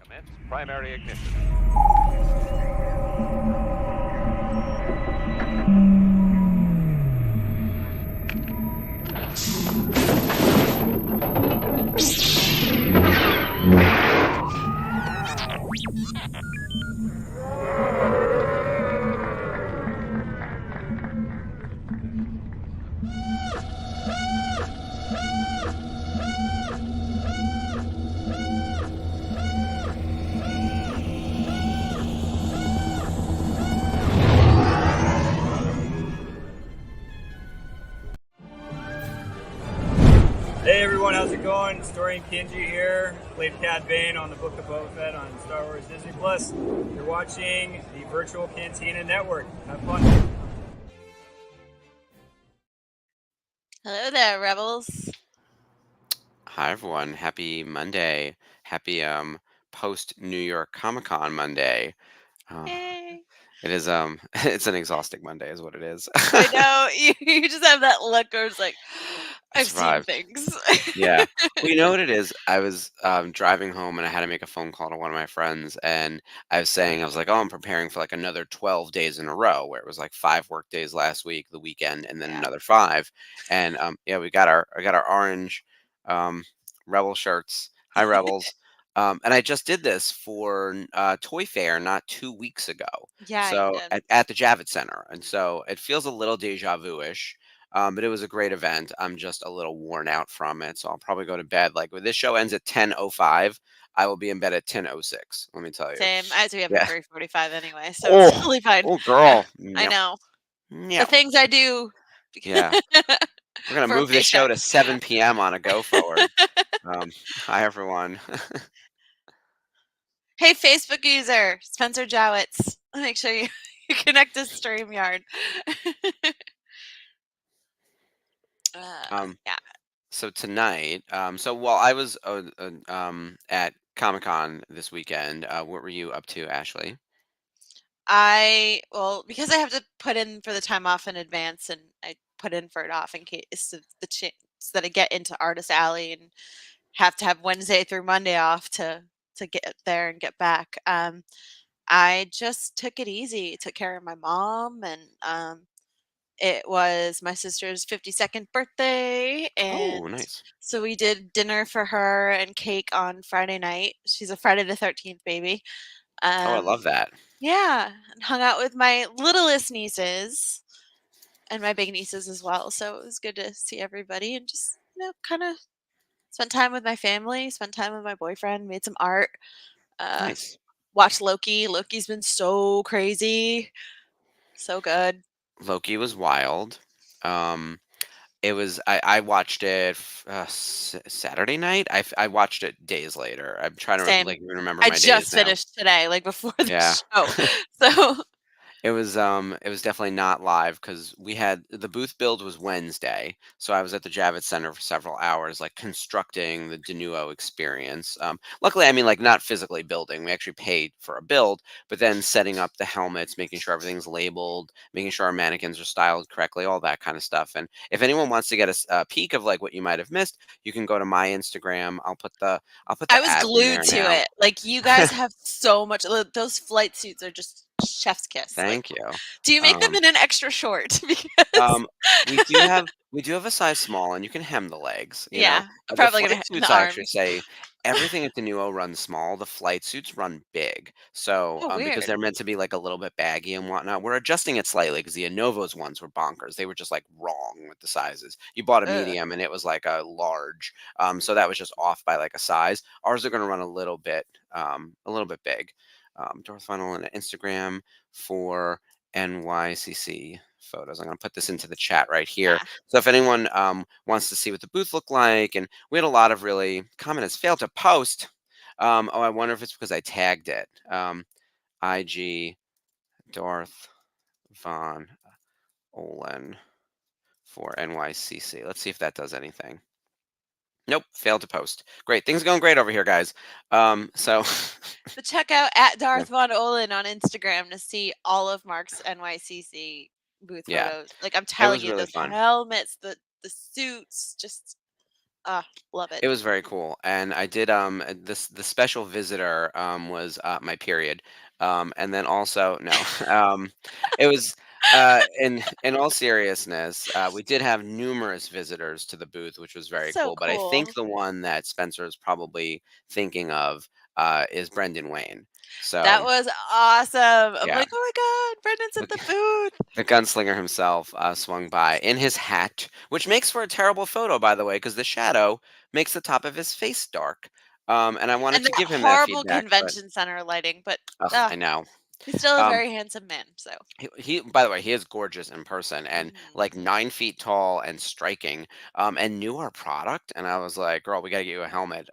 Commence primary ignition. Hey everyone, how's it going? Storian Kinji here. Played Cad Bane on the Book of Boba Fett on Star Wars Disney Plus. You're watching the Virtual Cantina Network. Have fun. Hello there, Rebels. Hi everyone, happy Monday. Happy post New York Comic Con Monday. Yay. It is it's an exhausting Monday is what it is. I know. You just have that look where it's like, I I've seen survived. things. Yeah. Well, you know what it is? I was driving home and I had to make a phone call to one of my friends, and I was like, oh, I'm preparing for like another 12 days in a row, where it was like 5 work days last week, the weekend, and then Yeah. another 5. And yeah, I got our orange um, Rebel shirts. Hi Rebels. And I just did this for Toy Fair not 2 weeks ago. Yeah, you So did. at the Javits Center, and so it feels a little deja vu-ish. But it was a great event. I'm just a little worn out from it, so I'll probably go to bed. Like when this show ends at 10:05, I will be in bed at 10:06. Let me tell you. Same. I have to be up at Yeah. 3:45 anyway, so it's Oh, totally fine. oh, Yeah, girl. I Yep. know. The Yep. things I do Yeah. We're gonna for a move this show paycheck. to 7 p.m. on a go forward. Hi everyone. Hey, Facebook user, Spencer Jowitz. Make sure you connect to StreamYard. Yeah. So tonight, so while I was at Comic Con this weekend, what were you up to, Ashley? Well, because I have to put in for the time off in advance, and I put in for it off in case of the chance that I get into Artist Alley and have to have Wednesday through Monday off to get there and get back. I just took it easy, took care of my mom, and it was my sister's 52nd birthday, Oh, and nice. so we did dinner for her and cake on Friday night. She's a Friday the 13th baby. Oh, I love that. Yeah, and hung out with my littlest nieces and my big nieces as well. So it was good to see everybody and just, kind of spend time with my family, spend time with my boyfriend, made some art, uh, Nice. watched Loki. Loki's been so crazy, so good. Loki was wild. Um, It was I watched it Saturday night. I watched it days later. I'm trying to Same. like remember I my days just now. finished today, like before the Yeah. show. So It was definitely not live because we had the booth build was Wednesday, so I was at the Javits Center for several hours, like constructing the Denuo experience. Luckily, I mean, like not physically building. We actually paid for a build, but then setting up the helmets, making sure everything's labeled, making sure our mannequins are styled correctly, all that kind of stuff. And if anyone wants to get a peek of like what you might have missed, you can go to my Instagram. I'll put I the was ads in glued there to now. it. Like, you guys have so much. Those flight suits are just chef's kiss. Like, Thank you. do you make them Um, in an extra short? Because we do have a size small, and you can hem the legs. yeah, I'm The probably flight gonna in suits the I actually arms. say everything at the Nuo runs small. The flight suits run big. So Oh, because weird. they're meant to be like a little bit baggy and whatnot, we're adjusting it slightly because the Anovos ones were bonkers. They were just like wrong with the sizes. You bought a Ugh. medium and it was like a large. So that was just off by like a size. Ours are going to run a little bit big. Darth Funnel and Instagram for NYCC photos. I'm going to put this into the chat right here. Yeah. So if anyone wants to see what the booth looked like, and we had a lot of really comment has failed to post. Oh, I wonder if it's because I tagged it. IG Darth Von Olin for NYCC. Let's see if that does anything. Nope, failed to post. Great, things are going great over here, guys. So So check out at yeah, Darth Von Olin on Instagram to see all of Mark's NYCC booth yeah, photos. Like, I'm it telling was you, really those fun. helmets, the suits, just Ah, love it. It was very cool, and I did this the special visitor was my period, and then also no, it was in all seriousness, we did have numerous visitors to the booth, which was very So cool. But I think cool. the one that Spencer is probably thinking of is Brendan Wayne. That So was awesome. I'm yeah, like, oh my god, Brendan's at the, the booth. the gunslinger himself swung by in his hat, which makes for a terrible photo, by the way, because the shadow makes the top of his face dark. And I wanted And to that give him that horrible feedback, but convention center lighting, but I ah, know. he's still a Um, very handsome man. So he, by the way, he is gorgeous in person and mhm. like 9 feet tall and striking, and knew our product. And I was like, girl, we got to get you a helmet.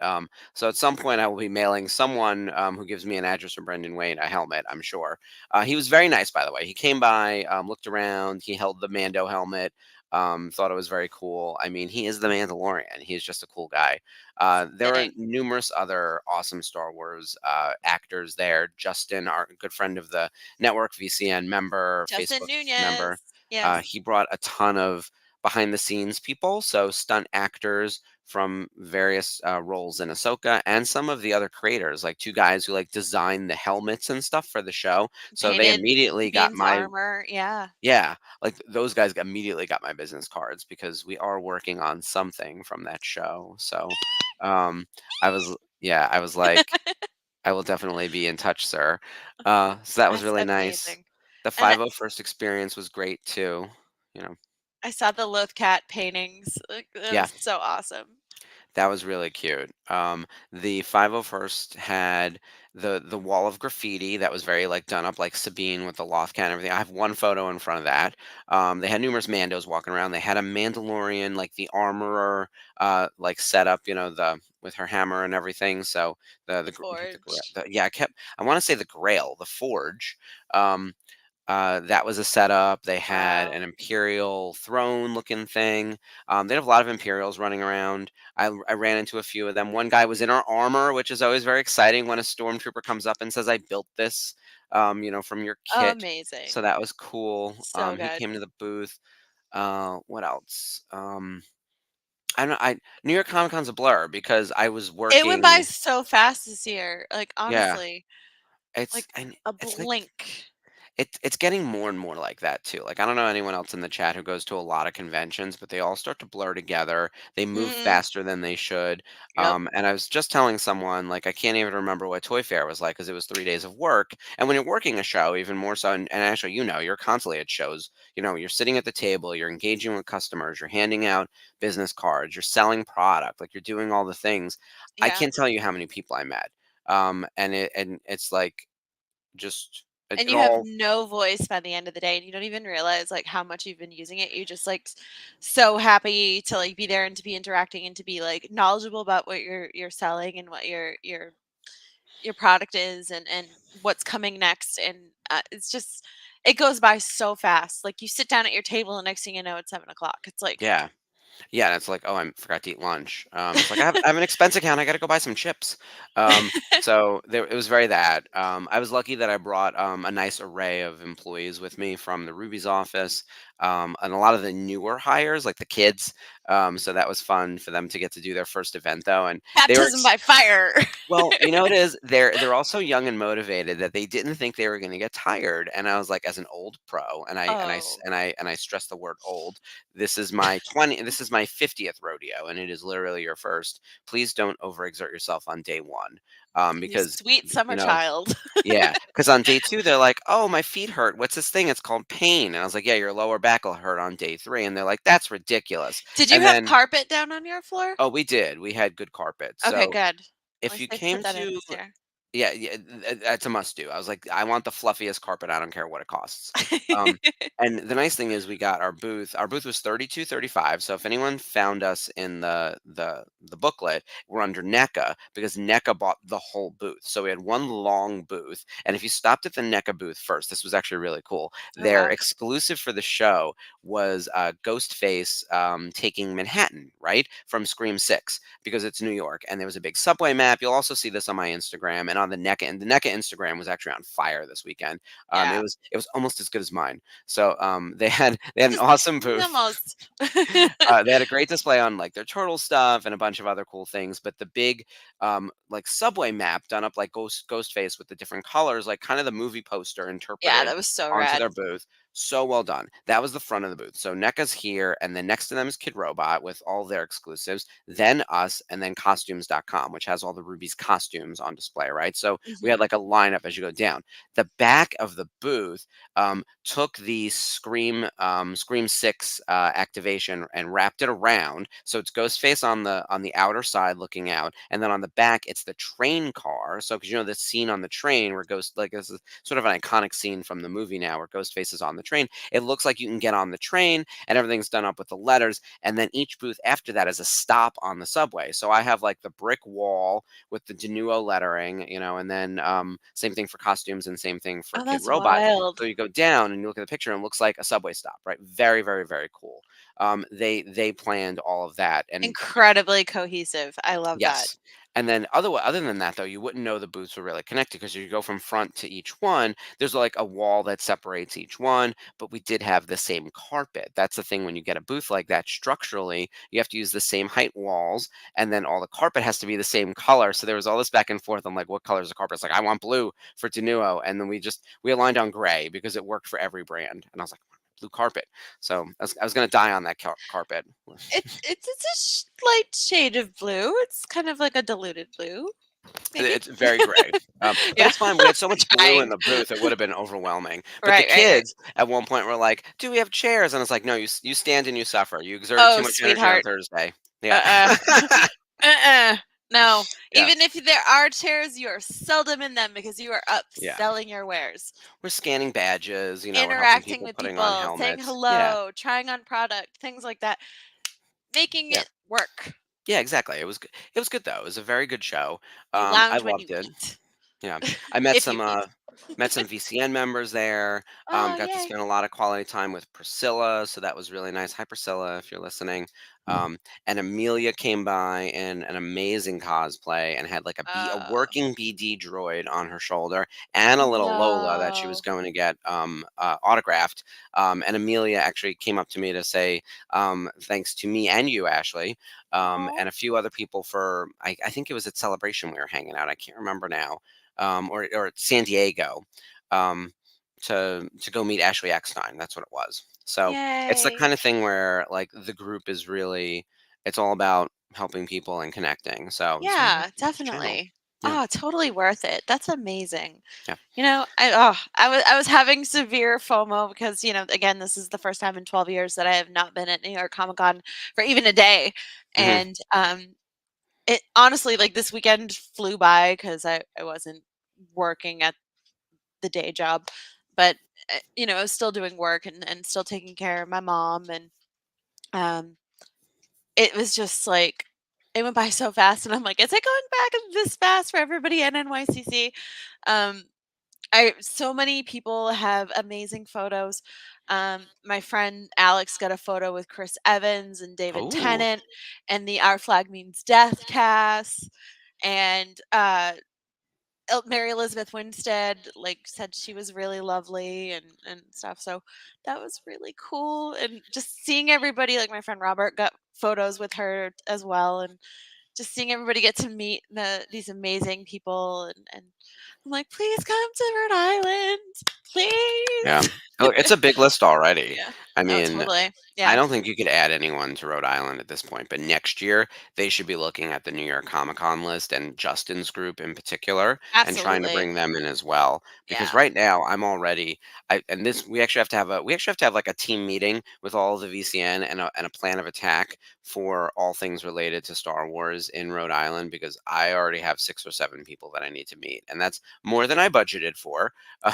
So at some point, I will be mailing someone who gives me an address for Brendan Wayne a helmet, I'm sure. He was very nice, by the way. He came by, looked around, he held the Mando helmet. Thought it was very cool. I mean, he is the Mandalorian. He is just a cool guy. There were Fitting. numerous other awesome Star Wars actors there. Justin, our good friend of the network, VCN member, Justin Facebook member. Nunez. Yes. He brought a ton of behind the scenes people, so stunt actors from various roles in Ahsoka, and some of the other creators, like two guys who like designed the helmets and stuff for the show. So they Painted immediately got Sabine's my armor. Yeah. yeah, like those guys immediately got my business cards because we are working on something from that show. So I was yeah, I was like, I will definitely be in touch, sir. So that was That's really nice. amazing. The And 501st experience was great too. You know, I saw the Lothcat paintings. Like, it yeah, was so awesome. that was really cute. The 501st had the wall of graffiti that was very like done up like Sabine with the Lothcat and everything. I have one photo in front of that. They had numerous Mandos walking around. They had a Mandalorian, like the armorer, like set up, the with her hammer and everything. So The not forge. yeah, I want to say the Grail, the Forge. Um, that was a setup. They had Wow. an Imperial throne looking thing. They have a lot of Imperials running around. I ran into a few of them. One guy was in our armor, which is always very exciting when a stormtrooper comes up and says, "I built this, from your kit." So Amazing. that was cool. So He good. came to the booth. What else? I don't. I New York Comic Con's a blur because I was It went by working. so fast this year. Like, Yeah, honestly, like a it's like blink. it's getting more and more like that too. Like I don't know anyone else in the chat who goes to a lot of conventions, but they all start to blur together. They move Mhm. faster than they should. Yep. And I was just telling someone like I can't even remember what Toy Fair was like because it was 3 days of work. And when you're working a show, even more so, and actually, you're constantly at shows. You're sitting at the table, you're engaging with customers, you're handing out business cards, you're selling product, like you're doing all the things. I Yeah. can't tell you how many people I met. And it's like just And it you have all no voice by the end of the day, and you don't even realize, like, how much you've been using it. You're just, like, so happy to, like, be there and to be interacting and to be, like, knowledgeable about what you're selling and what your product is and what's coming next, and, it's just it goes by so fast. Like, you sit down at your table, and next thing you know, it's 7 o'clock. It's like yeah. Yeah, and it's like, "Oh, I forgot to eat lunch." It's like, I have an expense account, I gotta go buy some chips." So there it was very that. I was lucky that I brought, a nice array of employees with me from the Ruby's office, and a lot of the newer hires, like the kids, so that was fun for them to get to do their first event, though, and they were baptism by fire. well, you know what it is? They're also young and motivated that they didn't think they were gonna get tired, and I was like, as an old pro, Oh, and I stress the word old, this is my 50th rodeo, and it is literally your first. Please don't overexert yourself on day 1, you because, sweet you summer know child. yeah, because on day 2, they're like, "Oh, my feet hurt. What's this thing? It's called pain." And I was like, "Yeah, your lower back will hurt on day 3." And they're like, "That's ridiculous." Did you And have then carpet down on your floor? oh, we did. We had good carpet. Okay, So, good. At if least you they put came that in to this year. yeah, yeah, that's a must do. I was like, I want the fluffiest carpet. I don't care what it costs. Um, and the nice thing is we got our booth. Our booth was 3235. So if anyone found us in the booklet, we're under NECA because NECA bought the whole booth. So we had one long booth. And if you stopped at the NECA booth first, this was actually really cool. Oh, Their wow. exclusive for the show was Ghostface taking Manhattan, right? From Scream 6 because it's New York. And there was a big subway map. You'll also see this on my Instagram. And and on the NECA Instagram was actually on fire this weekend. Yeah. It was almost as good as mine. So they had an Just awesome booth. almost. They had a great display on like their turtle stuff and a bunch of other cool things. But the big like subway map done up like Ghostface with the different colors, like kind of the movie poster Yeah, interpreted that was so onto rad. their booth. So well done. That was the front of the booth. So NECA's here, and then next to them is Kid Robot with all their exclusives, then us, and then costumes.com, which has all the Ruby's costumes on display, right? So we had Mhm. like a lineup as you go down. The back of the booth took the Scream 6 activation and wrapped it around. So it's Ghostface on the outer side looking out, and then on the back it's the train car. So because you know the scene on the train where Ghost like this is sort of an iconic scene from the movie now where Ghostface is on the train. It looks like you can get on the train and everything's done up with the letters. And then each booth after that is a stop on the subway. So I have like the brick wall with the Denuo lettering, you know, and then same thing for costumes and same thing for Oh, Kid that's Robot. wild. So you go down and you look at the picture and it looks like a subway stop, right? Very, very, very cool. They planned all of that, and Incredibly cohesive. I love that. yes. And then other than that, though, you wouldn't know the booths were really connected because you go from front to each one. There's like a wall that separates each one, but we did have the same carpet. That's the thing when you get a booth like that. Structurally, you have to use the same height walls, and then all the carpet has to be the same color. So there was all this back and forth on like what color is the carpet. It's like I want blue for Denuo, and then we aligned on gray because it worked for every brand. And I was like, blue carpet. So I was going to die on that carpet. It's a slight shade of blue. It's kind of like a diluted blue, maybe. It's very gray, but Yeah. it's fine. We had so much blue in Dying. the booth; it would have been overwhelming. But the Right. kids at one point were like, "Do we have chairs?" And it's like, "No, you stand and you suffer. You exerted too Oh, much energy on sweetheart. Thursday." Yeah, Uh-uh. Uh-uh. No. yeah, Even if there are chairs, you are seldom in them because you are up yeah. selling your wares, We're scanning badges. You know, we're helping interacting people with putting on people, saying helmets. Yeah, hello, trying on product, things like that, making yeah, it work. yeah. Exactly. It was good. It was good though. It was a very good show. You I lounge when loved you it. eat, Yeah, I met if you some eat. VCN members there. Oh, Got to yay. spend a lot of quality time with Priscilla, so that was really nice. Hi, Priscilla, if you're listening. And Amelia came by in an amazing cosplay and had like a Oh, working BD droid on her shoulder and a little Lola that she was no. going to get autographed. And Amelia actually came up to me to say thanks to me and you, Ashley, Oh, and a few other people for I think it was at Celebration we were hanging out. I can't remember now, or San Diego, um, to go meet Ashley Eckstein. That's what it was. So it's the yay. kind of thing where like the group is really it's all about helping people and connecting. So it's very Yeah, worth the channel. definitely. Yeah, Oh, totally worth it. That's amazing. yeah. I was having severe FOMO because, again, this is the first time in 12 years that I have not been at New York Comic Con for even a day. Hmm. And it honestly, like, this weekend flew by because I wasn't working at the day job, but I was still doing work and still taking care of my mom, and um it was just like it went by so fast, and I'm like, "Is it going back this fast for everybody at NYCC?" Um, I so many people have amazing photos. My friend Alex got a photo with Chris Evans and David Oh, Tennant and the Our Flag Means Death cast, and, Mary Elizabeth Winstead, like, said she was really lovely and stuff, so that was really cool, and just seeing everybody, like, my friend Robert got photos with her as well, and just seeing everybody get to meet these amazing people, and I'm like, "Please come to Rhode Island, yeah. please." Look, it's a big list already. Yeah. I Oh, mean, totally. I Yeah. don't think you could add anyone to Rhode Island at this point, but next year they should be looking at the New York Comic Con list and Justin's group in particular and trying to Absolutely. bring them in as well. Because Yeah. right now I'm already and this we actually have to have like a team meeting with all of the VCN and a plan of attack for all things related to Star Wars in Rhode Island because I already have 6 or 7 people that I need to meet. And that's more than I budgeted for.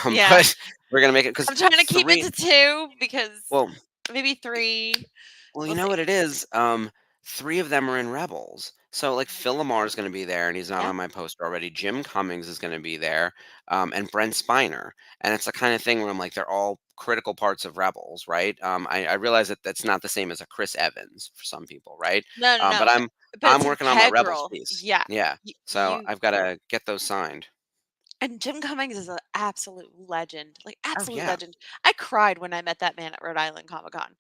Yeah. But we're gonna make it because I'm trying to keep it three to 2 because well maybe 3. well, you We'll know see. what it is? 3 of them are in Rebels. So, like, Phil Lamar is gonna be there, and he's not Yeah. on my poster already. Jim Cummings is gonna be there, and Brent Spiner. And it's the kind of thing where I'm like, they're all critical parts of Rebels, right? I realize that that's not the same as a Chris Evans for some people, right? No, no, But no, I'm but it's working on my Rebels integral. piece. Yeah. Yeah. Y So you I've gotta get those signed. And Jim Cummings is an absolute legend, like, Oh absolute yeah. legend. I cried when I met that man at Rhode Island Comic Con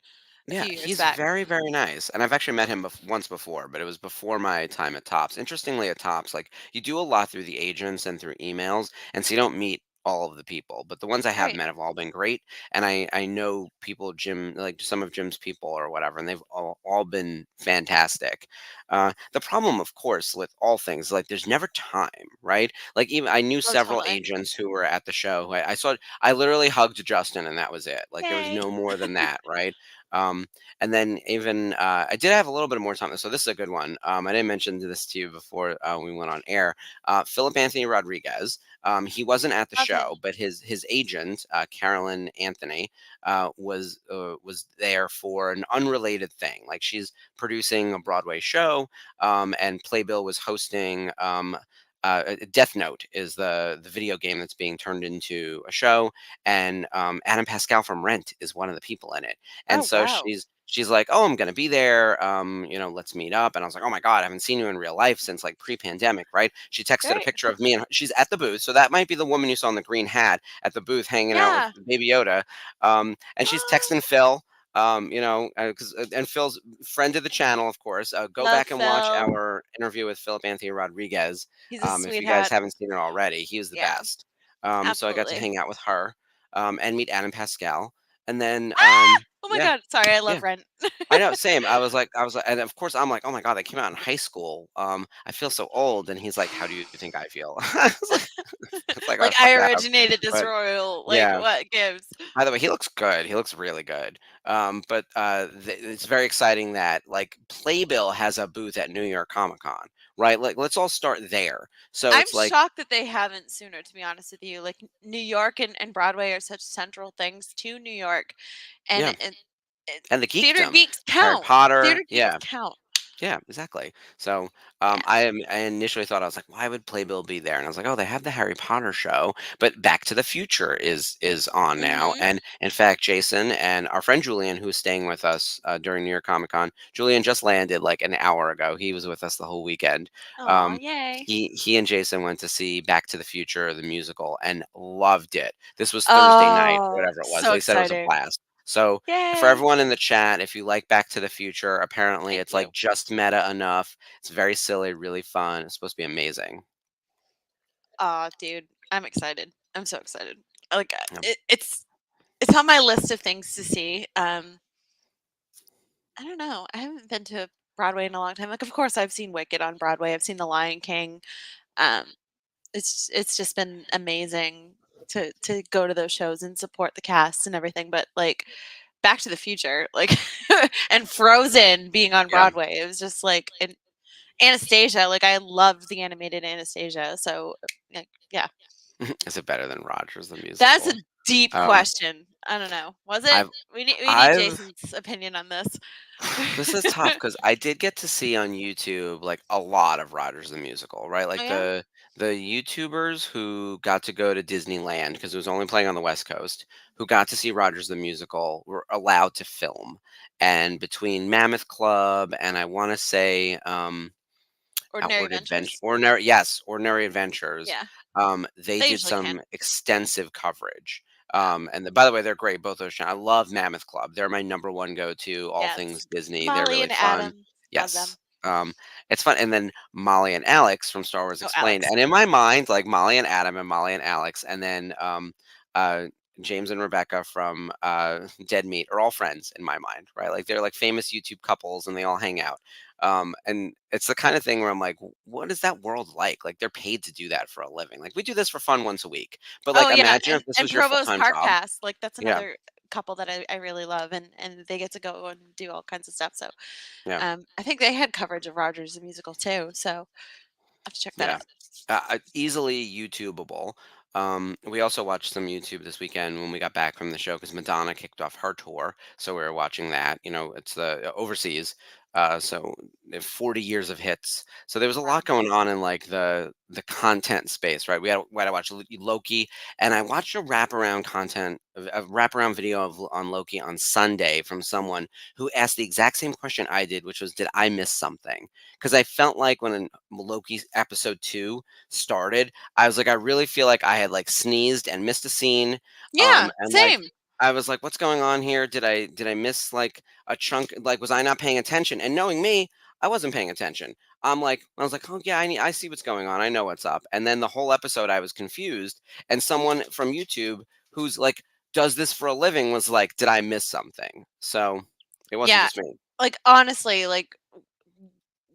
a Yeah, few years he's back. very, very nice, and I've actually met him once before, but it was before my time at Topps. Interestingly, at Topps, like you do a lot through the agents and through emails, and so you don't meet all of the people. But the ones I have Right. met have all been great, and I know people, Jim, like some of Jim's people or whatever, and they've all been fantastic. The problem, of course, with all things, like there's never time, right? Like even I knew Oh, several totally. agents who were at the show. I saw, I literally hugged Justin, and that was it. Like there was Yay. no more than that, right? Um, and then even I did have a little bit more time. So this is a good one. I didn't mention this to you before we went on air. Philip Anthony Rodriguez. He wasn't at the Love him. show, but his agent Carolyn Anthony was there for an unrelated thing. Like she's producing a Broadway show, and Playbill was hosting. Death Note is the video game that's being turned into a show, and Adam Pascal from Rent is one of the people in it. And Oh, so wow. she's like, "Oh, I'm gonna be there. Let's meet up." And I was like, "Oh my god, I haven't seen you in real life since like pre-pandemic, right?" She texted a Right. picture of me, and she's at the booth, so that might be the woman you saw in the green hat at the booth hanging out with Yeah. Baby Yoda. And she's texting Phil. And Phil's friend of the channel, of course. Go Love back and watch Phil. our interview with Philip Anthony Rodriguez. He's a If you guys sweetheart. haven't seen it already, he was the Yeah, best. So I got to absolutely. hang out with her and meet Adam Pascal. And then, Ah! Oh my yeah, god, sorry, I yeah, love Rent. I know, same. I was like, and of course, I'm like, oh my God, they came out in high school. I feel so old. And he's like, how do you think I feel? I was like, it's like, oh, Like, fuck I that. originated this But royal, like, yeah, what gives? by the way, he looks good. He looks really good. But it's very exciting that like Playbill has a booth at New York Comic Con, right? Like, let's all start there. So I'm it's like, shocked that they haven't sooner, to be honest with you. Like, New York and Broadway are such central things to New York, and yeah, it and the theater geekdom, geeks Harry count. Potter, Theater geeks yeah. count. Yeah, exactly. So, Yeah. I initially thought I was like, why would Playbill be there? And I was like, oh, they have the Harry Potter show, but Back to the Future is on now. Mhm. And in fact, Jason and our friend Julian, who was staying with us during New York Comic Con, Julian just landed like an hour ago. He was with us the whole weekend. Aw, Um, yay. he and Jason went to see Back to the Future, the musical, and loved it. This was Thursday night, or Oh, whatever it was. so They said it was a exciting. blast. So for Yay. everyone in the chat, if you like Back to the Future, apparently Thank it's like you. just meta enough. It's very silly, really fun. It's supposed to be amazing. Aw, dude, I'm excited. I'm so excited. Like, Yeah. it's on my list of things to see. I don't know. I haven't been to Broadway in a long time. Like, of course, I've seen Wicked on Broadway. I've seen The Lion King. Um, it's just been amazing to go to those shows and support the cast and everything. But like Back to the Future, like and Frozen being on Yeah. Broadway, it was just like and Anastasia. Like I loved the animated Anastasia. So like, yeah, Is it better than Rogers the that's a musical? deep Um, question. I don't know. Was it? I've We need I've Jason's opinion on this. this is tough because I did get to see on YouTube like a lot of Rogers the musical, right? Oh Like yeah. the YouTubers who got to go to Disneyland because it was only playing on the West Coast, who got to see Rogers the musical, were allowed to film. And between Mammoth Club and I want to say Ordinary Outward Adventure, Adventures. Ordinary, yes, Ordinary Adventures. Yeah, They they did usually can. some extensive coverage. Wow. By the way, they're great. Both those channels. I love Mammoth Club. They're my number one go-to. All Yes. things Disney. They're Molly really and fun. Adam, love them. Yes. It's fun. And then Molly and Alex from Star Wars Oh, Explained. Alex. And in my mind, like Molly and Adam and Molly and Alex, and then uh, James and Rebecca from Dead Meat are all friends in my mind, right? Like they're like famous YouTube couples, and they all hang out. And it's the kind of thing where I'm like, what is that world like? Like they're paid to do that for a living. Like we do this for fun once a week, but like Oh, yeah, imagine if this and was your full Provost time Park job. Pass, like, that's Yeah, another couple that I really love, and they get to go and do all kinds of stuff, so, yeah, I think they had coverage of Rogers the Musical too, so I'll have to check that yeah. out. Easily YouTubeable. We also watched some YouTube this weekend when we got back from the show because Madonna kicked off her tour, so we were watching that. You know, it's the overseas. So they have 40 years of hits. So there was a Wow. lot going on in like the content space, right? We had to watch Loki, and I watched a wraparound video on Loki on Sunday from someone who asked the exact same question I did, which was, did I miss something? Because I felt like when Loki episode 2 started, I was like, I really feel like I had like sneezed and missed a scene, Yeah, and like same. I was like, what's going on here? Did I miss like a chunk? Like, was I not paying attention? And knowing me, I wasn't paying attention. I was like, oh yeah, I see what's going on. I know what's up. And then the whole episode, I was confused. And someone from YouTube who's like does this for a living was like, did I miss something? So it wasn't Yeah, just me. like honestly, like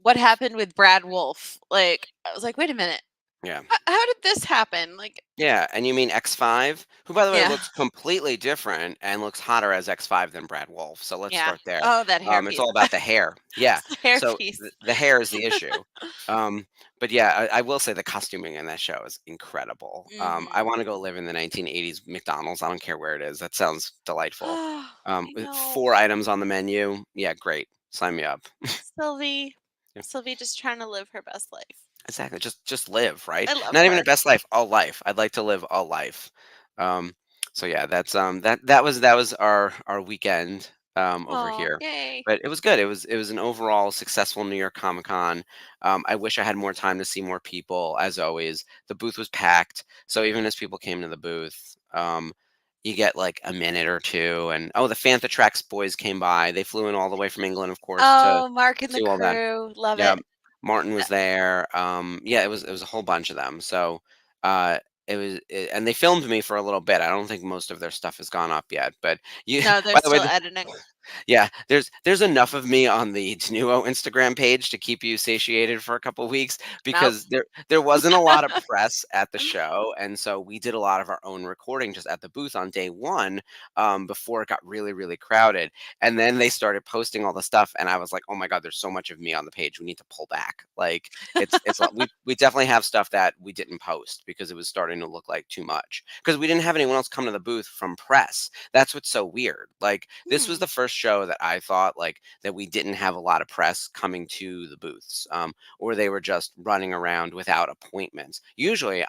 what happened with Brad Wolf? Like I was like, wait a minute, Yeah. how did this happen? Like, Yeah, and you mean X5, who, by the way, yeah, looks completely different and looks hotter as X5 than Brad Wolf. So let's yeah. start there. Oh, that It's hairpiece. all about the hair. Yeah. It's the So hairpiece. the hair is the issue. Um, but yeah, I will say the costuming in that show is incredible. I Mhm. want to go live in the 1980s McDonald's. I don't care where it is. That sounds delightful. I With know. 4 items on the menu. Yeah, great. Sign me up. Sylvie. Yeah, Sylvie just trying to live her best life. exactly. Just live, right? I love Not even a her. best life, a life. I'd like to live a life. Um, so yeah, that was our weekend over Oh, here. yay. But it was good. It was an overall successful New York Comic Con. I wish I had more time to see more people. As always, the booth was packed. So even as people came to the booth, you get like a minute or two. And oh, the Fantha Tracks boys came by. They flew in all the way from England, of course, to Oh, Mark and the do all that. crew. Love Yeah, it. Martin Uh, was there. Yeah, it was a whole bunch of them. So and they filmed me for a little bit. I don't think most of their stuff has gone up yet, but you. No, they're By the way, still editing. yeah, there's enough of me on the Denuo Instagram page to keep you satiated for a couple weeks Nope. because there wasn't a lot of press at the show, and so we did a lot of our own recording just at the booth on day one, before it got really really crowded, and then they started posting all the stuff, and I was like, oh my god, there's so much of me on the page. We need to pull back. Like we definitely have stuff that we didn't post because it was starting to look like too much because we didn't have anyone else come to the booth from press. That's what's so weird. Like this was Hmm. the first show that I thought like that we didn't have a lot of press coming to the booths, or they were just running around without appointments. Usually,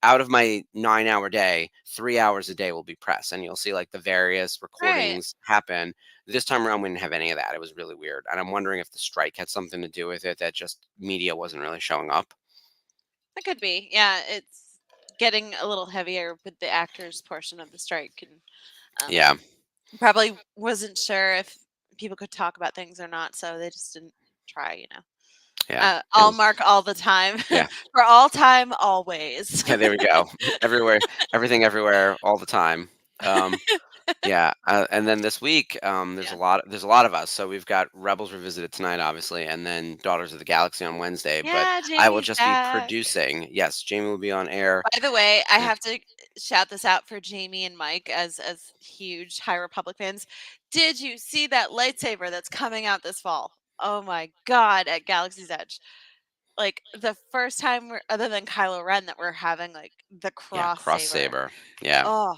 out of my 9-hour day, 3 hours a day will be press, and you'll see like the various Right. recordings happen. This time around, we didn't have any of that. It was really weird, and I'm wondering if the strike had something to do with it. That just media wasn't really showing up. That could be. Yeah, it's getting a little heavier with the actors portion of the strike, and um, Yeah, probably wasn't sure if people could talk about things or not, so they just didn't try. yeah, it All was. mark all the time Yeah, for all time, always. yeah. There we go. Everywhere, everything, everywhere, all the time. Um, Yeah, and then this week, there's a Yeah. lot of us. So we've got Rebels Revisited tonight, obviously, and then Daughters of the Galaxy on Wednesday. But Yeah, I will Jamie's just be back. producing. Yes, Jamie will be on air. By the way, I Yeah, have to shout this out for Jamie and Mike as huge High Republic fans. Did you see that lightsaber that's coming out this fall? Oh my god, at Galaxy's Edge. Like the first time we're other than Kylo Ren that we're having like the yeah, cross cross saber. saber. Yeah, Oh,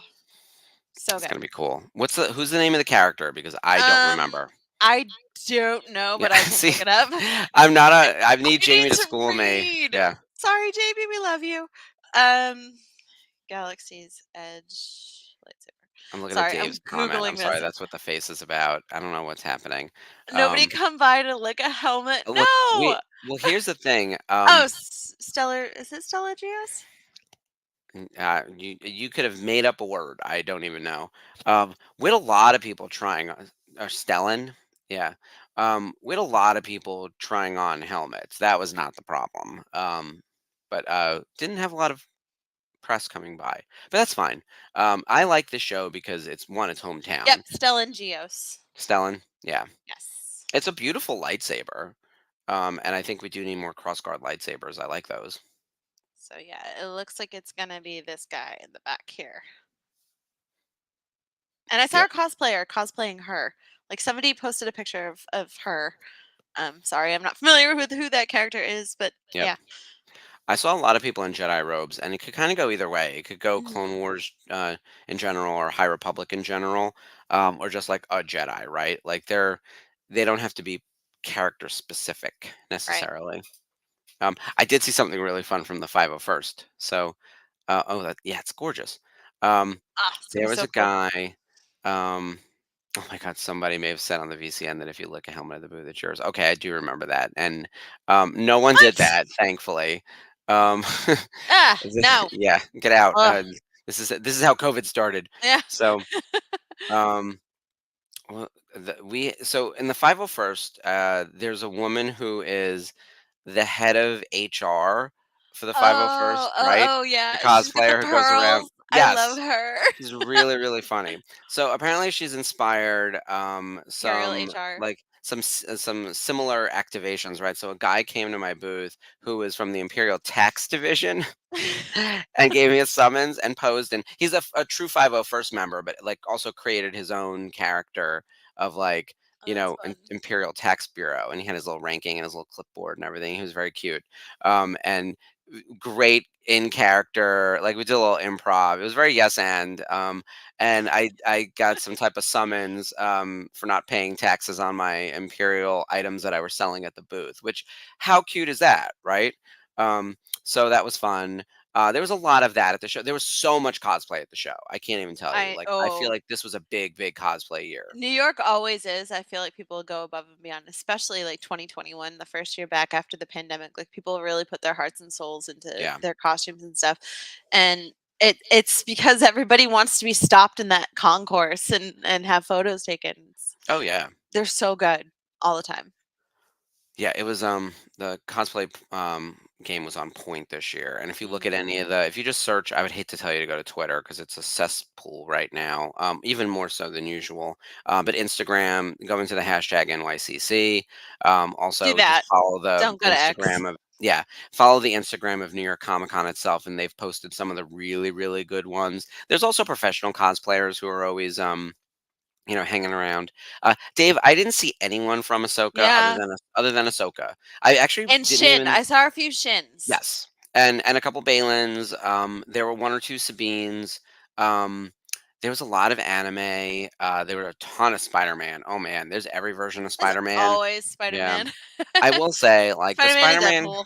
so it's good. gonna be cool. Who's the name of the character? Because I don't Um, remember. I don't know, Yeah, but I can see, look it up. I'm not a. I need I need Jamie to to school me. read. Yeah, Sorry, Jamie, we love you. Um, Galaxy's Edge lightsaber. I'm looking at Sorry, I'm Dave's comment. I'm googling sorry, this. that's what the face is about. I don't know what's happening. Nobody Um, come by to lick a helmet. look, No. here's the thing. Oh, Stellar. Is it Stellar GS? You could have made up a word. I don't even know. We had a lot of people trying on, or Stellan, yeah. We had a lot of people trying on helmets. That was not the problem. But didn't have a lot of press coming by. But that's fine. I like the show because it's Yep, hometown. Stellan Geos. Stellan, yeah, Yes. it's a beautiful lightsaber. And I think we do need more crossguard lightsabers. I like those. So yeah, it looks like it's gonna be this guy in the back here. And I saw Yep. a cosplayer cosplaying her. Like somebody posted a picture of her. Sorry, I'm not familiar with who that character is, but Yep. yeah. I saw a lot of people in Jedi robes, and it could kind of go either way. It could go Clone Mhm. Wars in general, or High Republic in general, or just like a Jedi, right? Like they don't have to be character specific Right. necessarily. I did see something really fun from the 501st. So, yeah, it's gorgeous. Um, Ah, it's gonna there be was so a cool. guy. Um, oh my God, somebody may have said on the VCN that if you look at Helmet of the Booth, it's yours. Okay, I do remember that, and no one did What? that, thankfully. Um, Ah, no. yeah, get out. Ugh. This is how COVID started. Yeah. So, um, well, so in the 501st, there's a woman who is the head of HR for the 501st, right? Yeah. The She's got the cosplayer who goes around. pearls. I love Yes, her. she's really, really funny. So apparently she's inspired Imperial some HR. like some similar activations, right? So a guy came to my booth who was from the Imperial Tax Division and gave me a summons and posed, and he's a true 501st member, but like also created his own character of like Oh, that's fun. Imperial Tax Bureau, and he had his little ranking and his little clipboard and everything. He was very cute, and great in character. Like we did a little improv. It was very yes and I got some type of summons for not paying taxes on my Imperial items that I were selling at the booth. Which how cute is that, right? Um, so that was fun. There was a lot of that at the show. There was so much cosplay at the show. I can't even tell you. Like I feel like this was a big, big cosplay year. New York always is. I feel like people go above and beyond, especially like 2021, the first year back after the pandemic. Like people really put their hearts and souls into Yeah. their costumes and stuff. And it's because everybody wants to be stopped in that concourse and have photos taken. Oh yeah. They're so good all the time. Yeah, it was the cosplay game was on point this year. And if you look at Mhm. any of the if you just search, I would hate to tell you to go to Twitter because it's a cesspool right now. Even more so than usual. But Instagram, go into the hashtag NYCC. Do Also just that. follow the Don't go to X. Instagram of yeah, follow the Instagram of New York Comic Con itself, and they've posted some of the really, really good ones. There's also professional cosplayers who are always hanging around. Dave, I didn't see anyone from Ahsoka Yeah. other than Ahsoka. I actually And didn't Shin. even I saw a few Shins. yes, and a couple Balins. There were one or two Sabines. Um, there was a lot of anime. There were a ton of Spider-Man. Oh man, there's every version of There's Spider-Man. always Yeah, Spider-Man. I will say like the Spider-Man and Spider-Man. Deadpool.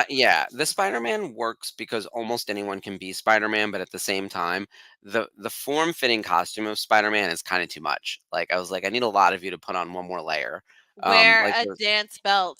Yeah, the Spider-Man works because almost anyone can be Spider-Man, but at the same time, the form-fitting costume of Spider-Man is kind of too much. Like I was like, I need a lot of you to put on one more layer. Wear Like a dance belt,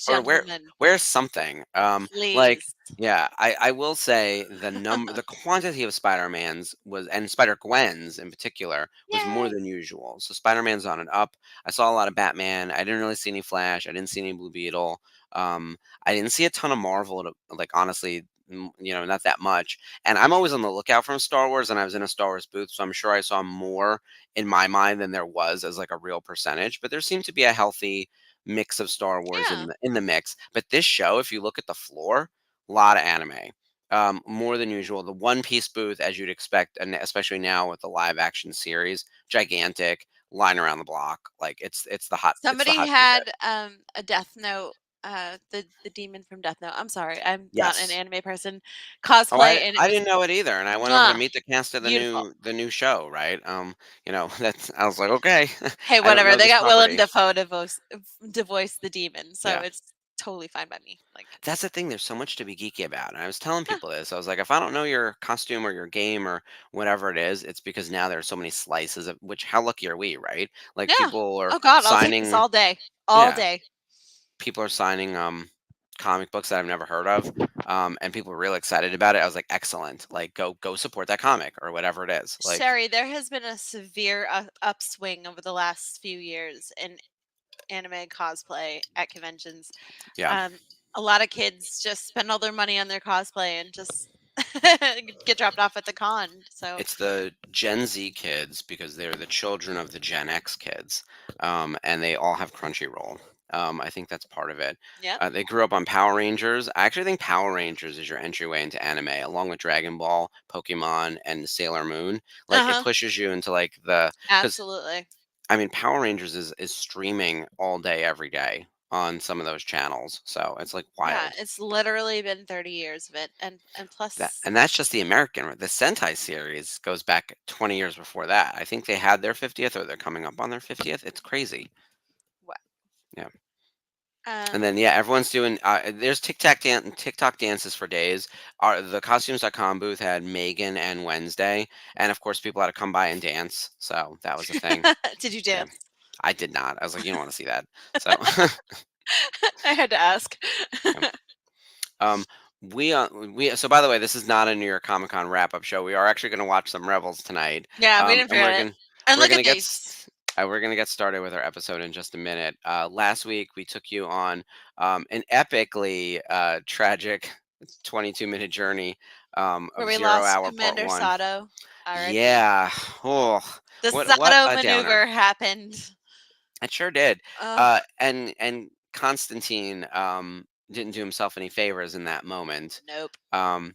or gentlemen. wear something. Like Please. yeah, I will say the quantity of Spider-Mans was and Spider-Gwens in particular was more Yay. than usual. So Spider-Man's on an up. I saw a lot of Batman. I didn't really see any Flash. I didn't see any Blue Beetle. I didn't see a ton of Marvel. Like honestly, not that much. And I'm always on the lookout from Star Wars, and I was in a Star Wars booth, so I'm sure I saw more in my mind than there was as like a real percentage. But there seemed to be a healthy mix of Star Wars Yeah. in the mix. But this show, if you look at the floor, a lot of anime. More than usual. The One Piece booth, as you'd expect, and especially now with the live action series, gigantic, line around the block. Like it's the Somebody hot ticket. had a Death Note, the demon from Death Note. I'm sorry, I'm not an Yes. anime person. Oh, I Cosplay and it I was didn't know it either, and I went over to mwah, meet the cast of beautiful. the new show, right? That's I was like, okay, Hey, I don't whatever. know They this got Willem property. Dafoe to voice the demon, so Yeah. it's totally fine by me. Like, That's the thing, there's so much to be geeky about, and I was telling people this, I was like, "If I don't know your costume or your game or whatever it is, it's because now there are so many slices of which how lucky are we, right? Like, yeah. people are Oh God, I'll take this signing all day, all yeah, day. people are signing, comic books that I've never heard of, and people are really excited about it. I was like, "Excellent. Like, go support that comic," or whatever it is. Like Sherry, there has been a severe upswing over the last few years in anime cosplay at conventions. yeah. Um, a lot of kids just spend all their money on their cosplay and just get dropped off at the con. So It's the Gen Z kids because they're the children of the Gen X kids, and they all have Crunchyroll. I think that's part of it. yep. They grew up on Power Rangers. I actually think Power Rangers is your entryway into anime, along with Dragon Ball, Pokemon, and Sailor Moon. Uh Like it huh. pushes you into like because Absolutely. I mean Power Rangers is streaming all day every day on some of those channels, so it's like Yeah, wild. it's literally been 30 years of it, and plus, That's just the American the Sentai series goes back 20 years before that. I think they had their 50th or they're coming up on their 50th. It's crazy. And then everyone's doing. There's TikTok dances for days. The costumes.com booth had Megan and Wednesday, and of course people had to come by and dance. So that was a thing. Did you Yeah, dance? I did not. I was like, you don't want to see that. So I had to ask. yeah. um, we so by the way, this is not a New York Comic Con wrap up show. We are actually going to watch some Rebels tonight. Yeah, we didn't And forget it. And we're look gonna at these. we're gonna get started with our episode in just a minute. Last week we took you on an epically tragic 22-minute journey Where of we Zero lost Hour Part Commander One. Sato. R.I.P. Yeah. Oh, The what Sato a downer. maneuver happened. It sure did. Ugh, And Constantine didn't do himself any favors in that moment. nope. Um,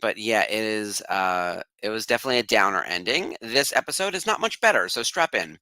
but yeah, it was definitely a downer ending. This episode is not much better, so strap in.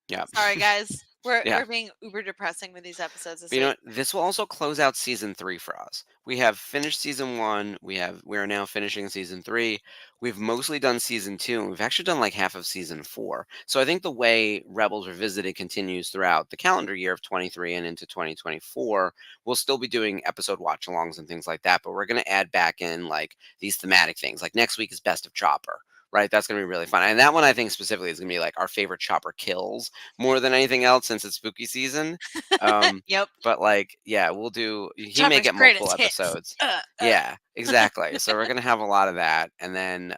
Yeah. Sorry, guys. We're Yeah. we're being uber depressing with these episodes this But you know week. what? This will also close out season 3 for us. We have finished season 1. We are now finishing season 3. We've mostly done season 2, and we've actually done like half of season 4. So I think the way Rebels Revisited continues throughout the calendar year of 23 and into 2024, we'll still be doing episode watch-alongs and things like that. But we're going to add back in like these thematic things. Like next week is Best of Chopper. Right, that's going to be really fun. And that one I think specifically is going to be like our favorite Chopper kills more than anything else since it's spooky season. Um, Yep. but like, yeah, we'll do. He may Chopper's get multiple greatest hits. episodes. Yeah, exactly. So we're gonna have a lot of that, and then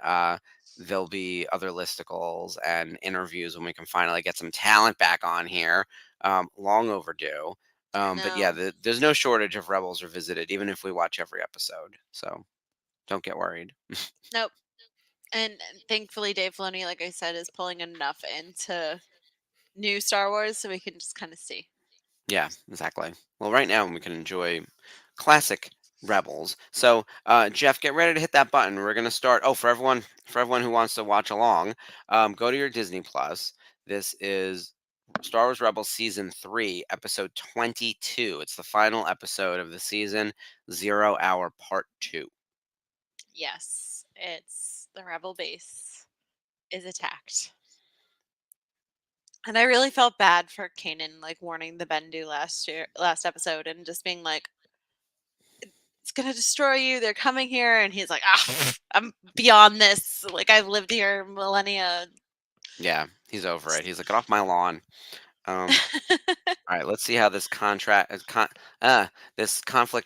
there'll be other listicles and interviews when we can finally get some talent back on here. Long overdue. But yeah, No. there's no shortage of Rebels Revisited, even if we watch every episode. So don't get worried. Nope. And thankfully, Dave Filoni, like I said, is pulling enough into new Star Wars so we can just kind of see. Yeah, exactly. Well, right now we can enjoy classic Rebels. So, Jeff, get ready to hit that button. We're gonna start. Oh, for everyone who wants to watch along, go to your Disney Plus. This is Star Wars Rebels season 3, episode 22. It's the final episode of the season, 0 Hour Part 2. Yes, it's the Rebel base is attacked. And I really felt bad for Kanan, like warning the Bendu last episode, and just being like, "It's gonna destroy you. They're coming here," and he's like, "Ah, I'm beyond this. Like I've lived here millennia." Yeah, he's over it. He's like, get off my lawn. All right, let's see how this conflict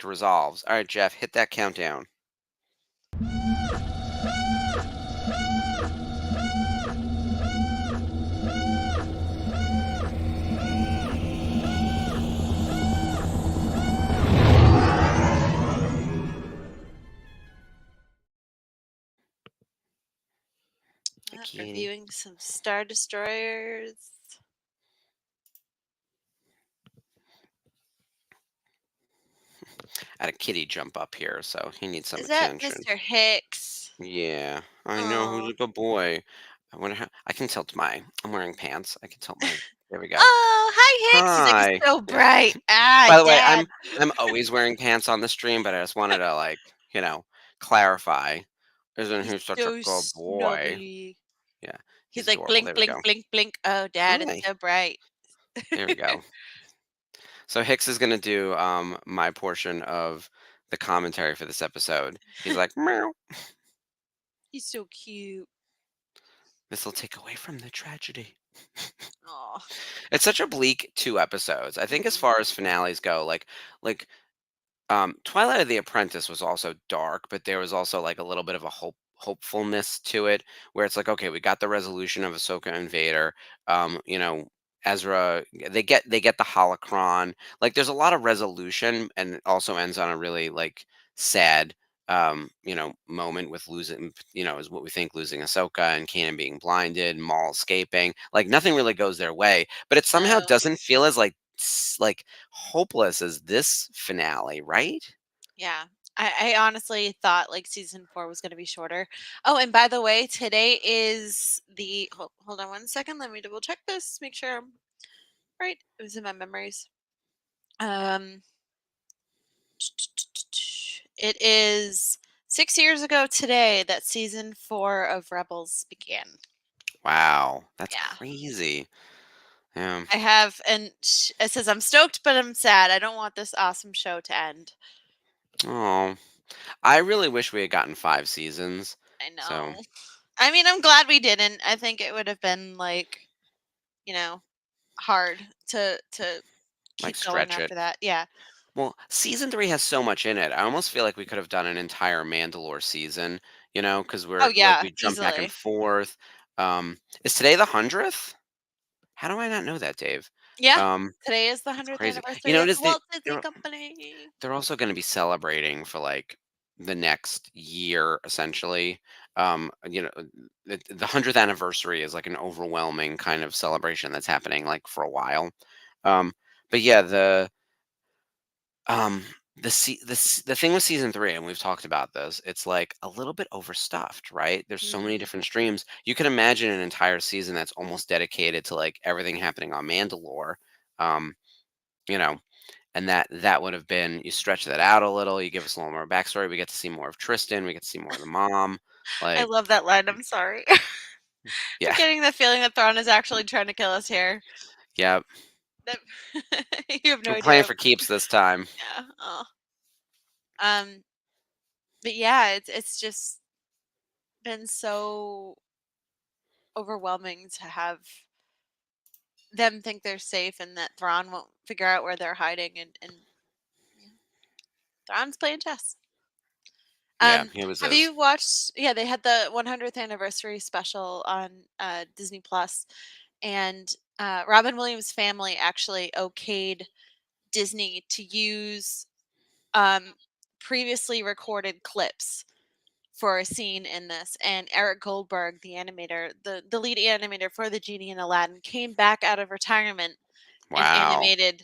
resolves. All right, Jeff, hit that countdown. Bikini. Reviewing some Star Destroyers. I had a kitty jump up here, so he needs some Is that attention. Mr. Hicks? Yeah, I know who's Oh. a good boy. I wonder how I can tilt my. I'm wearing pants. I can tilt my. There we go. Oh, hi Hicks. He's like, Hi. "It's so bright." Ah, By the way, Dad. I'm always wearing pants on the stream, but I just wanted to like clarify. Isn't He's he such a so good boy? snuggly. Yeah, He's he's like, adorable. "Blink, There we blink, go. blink, blink." Oh, Dad, it's Hi. so bright. There we go. So Hicks is gonna do my portion of the commentary for this episode. He's like, meow. He's so cute. This will take away from the tragedy. Oh. It's such a bleak 2 episodes. I think as far as finales go, Twilight of the Apprentice was also dark, but there was also like a little bit of a hopefulness to it, where it's like, okay, we got the resolution of Ahsoka and Vader. Ezra, they get the holocron. Like, there's a lot of resolution, and it also ends on a really like sad moment with losing, is what we think losing Ahsoka and Kanan being blinded, Maul escaping. Like nothing really goes their way, but it somehow No. doesn't feel as like hopeless as this finale, right? Yeah. I honestly thought like season 4 was going to be shorter. Oh, and by the way, today is the hold on one second. Let me double check this. Make sure I'm right. It was in my memories. It is 6 years ago today that season 4 of Rebels began. Wow, that's Yeah. crazy. Yeah. I have, and it says I'm stoked, but I'm sad. I don't want this awesome show to end. Oh, I really wish we had gotten 5 seasons. I So, know. I mean, I'm glad we didn't. I think it would have been like, you know, hard to like, keep going stretch it. after that. Yeah. Well, season 3 has so much in it. I almost feel like we could have done an entire Mandalore season, because Oh we yeah, jump back and easily. forth. Is today the 100th? How do I not know that, Dave? Yeah. Um, Today is the it's 100th crazy. You anniversary know, of it the is Walt Disney they're Company. they're also gonna be celebrating for, like, the next year, essentially. The 100th anniversary is, like, an overwhelming kind of celebration that's happening, like, for a while. Um, but yeah, um, the thing with season 3, and we've talked about this, it's, like, a little bit overstuffed, right? There's so many Mm. different streams. You can imagine an entire season that's almost dedicated to, like, everything happening on Mandalore, um, you know, and that would have been you stretch that out a little, you give us a little more backstory, we get to see more of Tristan, we get to see more of the mom, I like, love that line. I'm sorry. I'm yeah, getting the feeling that Thrawn is actually trying to kill us here. yeah, That you have no we're playing idea. for keeps this time. Yeah. Oh. Um. But yeah, it's just been so overwhelming to have them think they're safe and that Thrawn won't figure out where they're hiding, and yeah, Thrawn's playing chess. Yeah, he was Have his. you watched? Yeah, they had the 100th anniversary special on Disney Plus, and Robin Williams' family actually okayed Disney to use um, previously recorded clips for a scene in this. And Eric Goldberg, the animator, the lead animator for the Genie and Aladdin, came back out of retirement and Wow. animated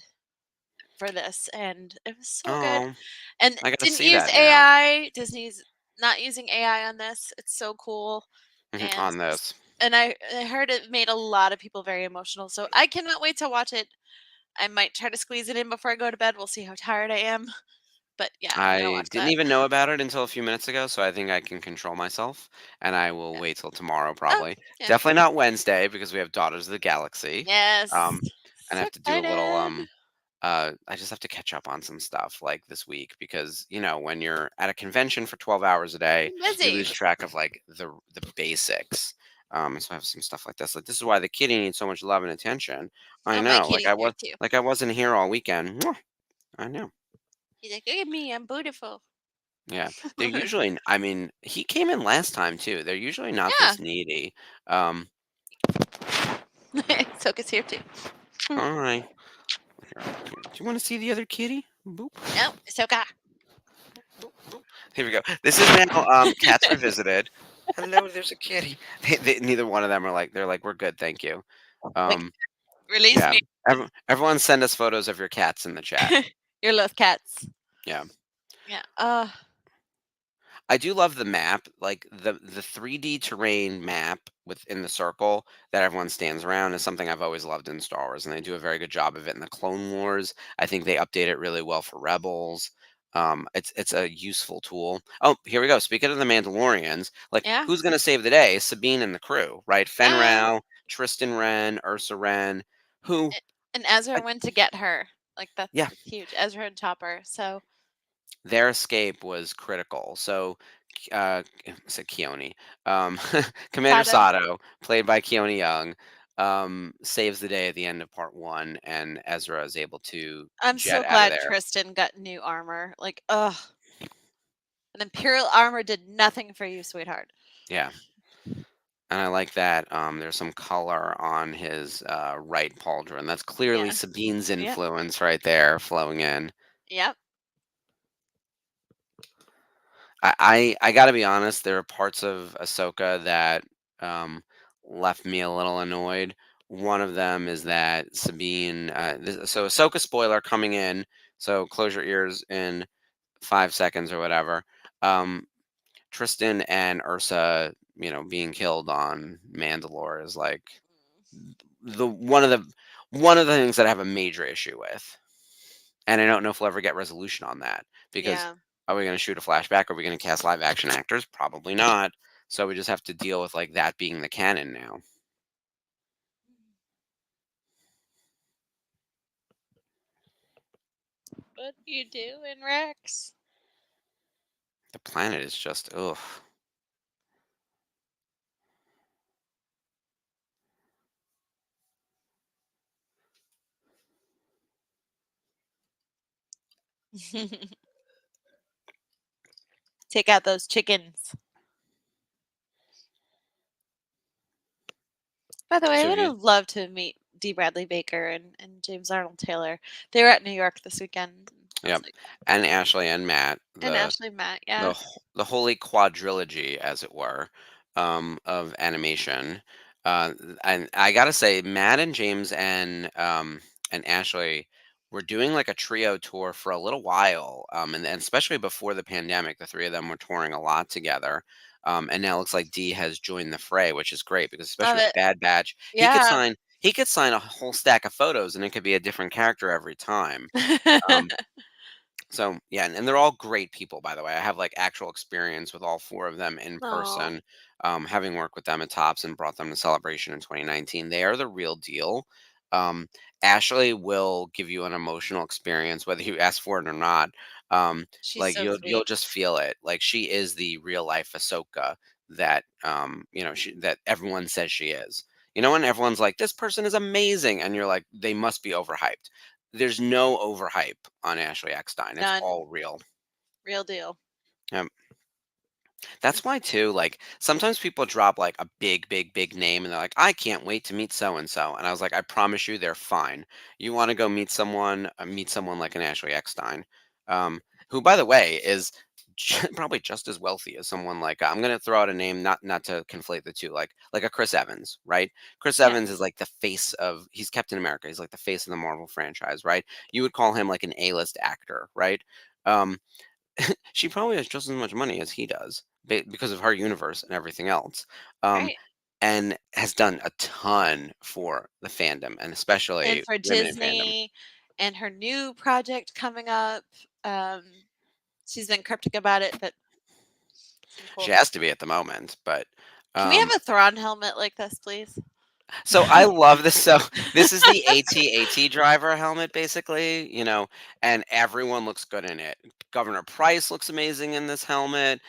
for this, and it was so good. Oh, And I gotta didn't see use that now. AI. Disney's not using AI on this. It's so cool. And On this. I heard it made a lot of people very emotional. So I cannot wait to watch it. I might try to squeeze it in before I go to bed. We'll see how tired I am. But yeah, I'm gonna I watch didn't that. even know about it until a few minutes ago, so I think I can control myself, and I will Yeah. wait till tomorrow Oh, probably. yeah. Definitely not Wednesday because we have Daughters of the Galaxy. Yes. Um, and I So have to do a little excited. I just have to catch up on some stuff like this week because when you're at a convention for 12 hours a day, I'm you busy. lose track of like the basics. And so I have some stuff like this. Like this is why the kitty needs so much love and attention. I Oh, my know. kitty's here too. I wasn't here all weekend. Mwah! I know. He's like, look at me, I'm beautiful. Yeah. They're usually I mean, he came in last time too. They're usually not Yeah. this needy. Um, Soka's here too. all right. Do you want to see the other kitty? Boop. No, Soka. Here we go. This is now Cats Revisited. Hello, there's a kitty. Neither one of them are like they're like we're good, thank you. Like, Um, release yeah. me. Everyone send us photos of your cats in the chat. Your love cats. Yeah. Yeah. I do love the map, like the 3D terrain map within the circle that everyone stands around is something I've always loved in Star Wars, and they do a very good job of it in the Clone Wars. I think they update it really well for Rebels. It's a useful tool. Oh, here we go. Speaking of the Mandalorians, like Yeah. who's gonna save the day? Sabine and the crew, right? Fen Uh, Rao, Tristan Wren, Ursa Wren, who, and Ezra I, went to get her. Like yeah, that's huge. Ezra and Chopper. So their escape was critical. So, I said Keone, Commander Sato. Sato, played by Keone Young, saves the day at the end of part one, and Ezra is able to I'm jet so out of glad there. Tristan got new armor. Like, ugh. An Imperial armor did nothing for you, sweetheart. Yeah, and I like that. There's some color on his right pauldron. That's clearly Yeah. Sabine's Yep. influence right there, flowing in. Yep. I gotta be honest, there are parts of Ahsoka that um, left me a little annoyed. One of them is that Sabine. So Ahsoka spoiler coming in. So close your ears in 5 seconds or whatever. Um, Tristan and Ursa, being killed on Mandalore is like the one of the things that I have a major issue with. And I don't know if we'll ever get resolution on that because Yeah. are we going to shoot a flashback? Are we going to cast live action actors? Probably not. So we just have to deal with like that being the canon now. What you doing, Rex? The planet is just ugh. Take out those chickens. By the way, I So would you, have loved to meet D. Bradley Baker and James Arnold Taylor. They were at New York this weekend. I yeah, was like, and Ashley and Matt, and Ashley Matt, yeah. the holy quadrilogy, as it were, of animation. And I gotta say, Matt and James and Ashley were doing like a trio tour for a little while, and especially before the pandemic, the three of them were touring a lot together. And now it looks like D has joined the fray, which is great because Love especially with it. Bad Batch, Yeah. he could sign a whole stack of photos, and it could be a different character every time. Um, so yeah, and they're all great people, by the way. I have like actual experience with all four of them in Oh, person, having worked with them at Tops and brought them to Celebration in 2019. They are the real deal. Um, Ashley will give you an emotional experience, whether you ask for it or not. she's Like so you'll sweet. just feel it. Like she is the real life Ahsoka that that everyone says she is. You know, and everyone's like, this person is amazing, and you're like, they must be overhyped. There's no overhype on Ashley Eckstein. It's None. all real. Real deal. Yep. That's why too, like sometimes people drop like a big, big, big name and they're like, I can't wait to meet so and so. And I was like, I promise you they're fine. You want to go meet someone like an Ashley Eckstein, who by the way is probably just as wealthy as someone like I'm gonna throw out a name, not to conflate the two, like a Chris Evans, right? Chris Yeah. Evans is like the face of he's Captain America. He's like the face of the Marvel franchise, right? You would call him like an A-list actor, right? Um, she probably has just as much money as he does because of her universe and everything else. Um, Right. and has done a ton for the fandom and And especially for women in fandom. Disney and her new project coming up. Um, she's been cryptic about it, but some She cool. has to be at the moment, but Can we have um, a Thrawn helmet like this, please? so I love this. So this is the AT-AT driver helmet, basically, and everyone looks good in it. Governor Price looks amazing in this helmet.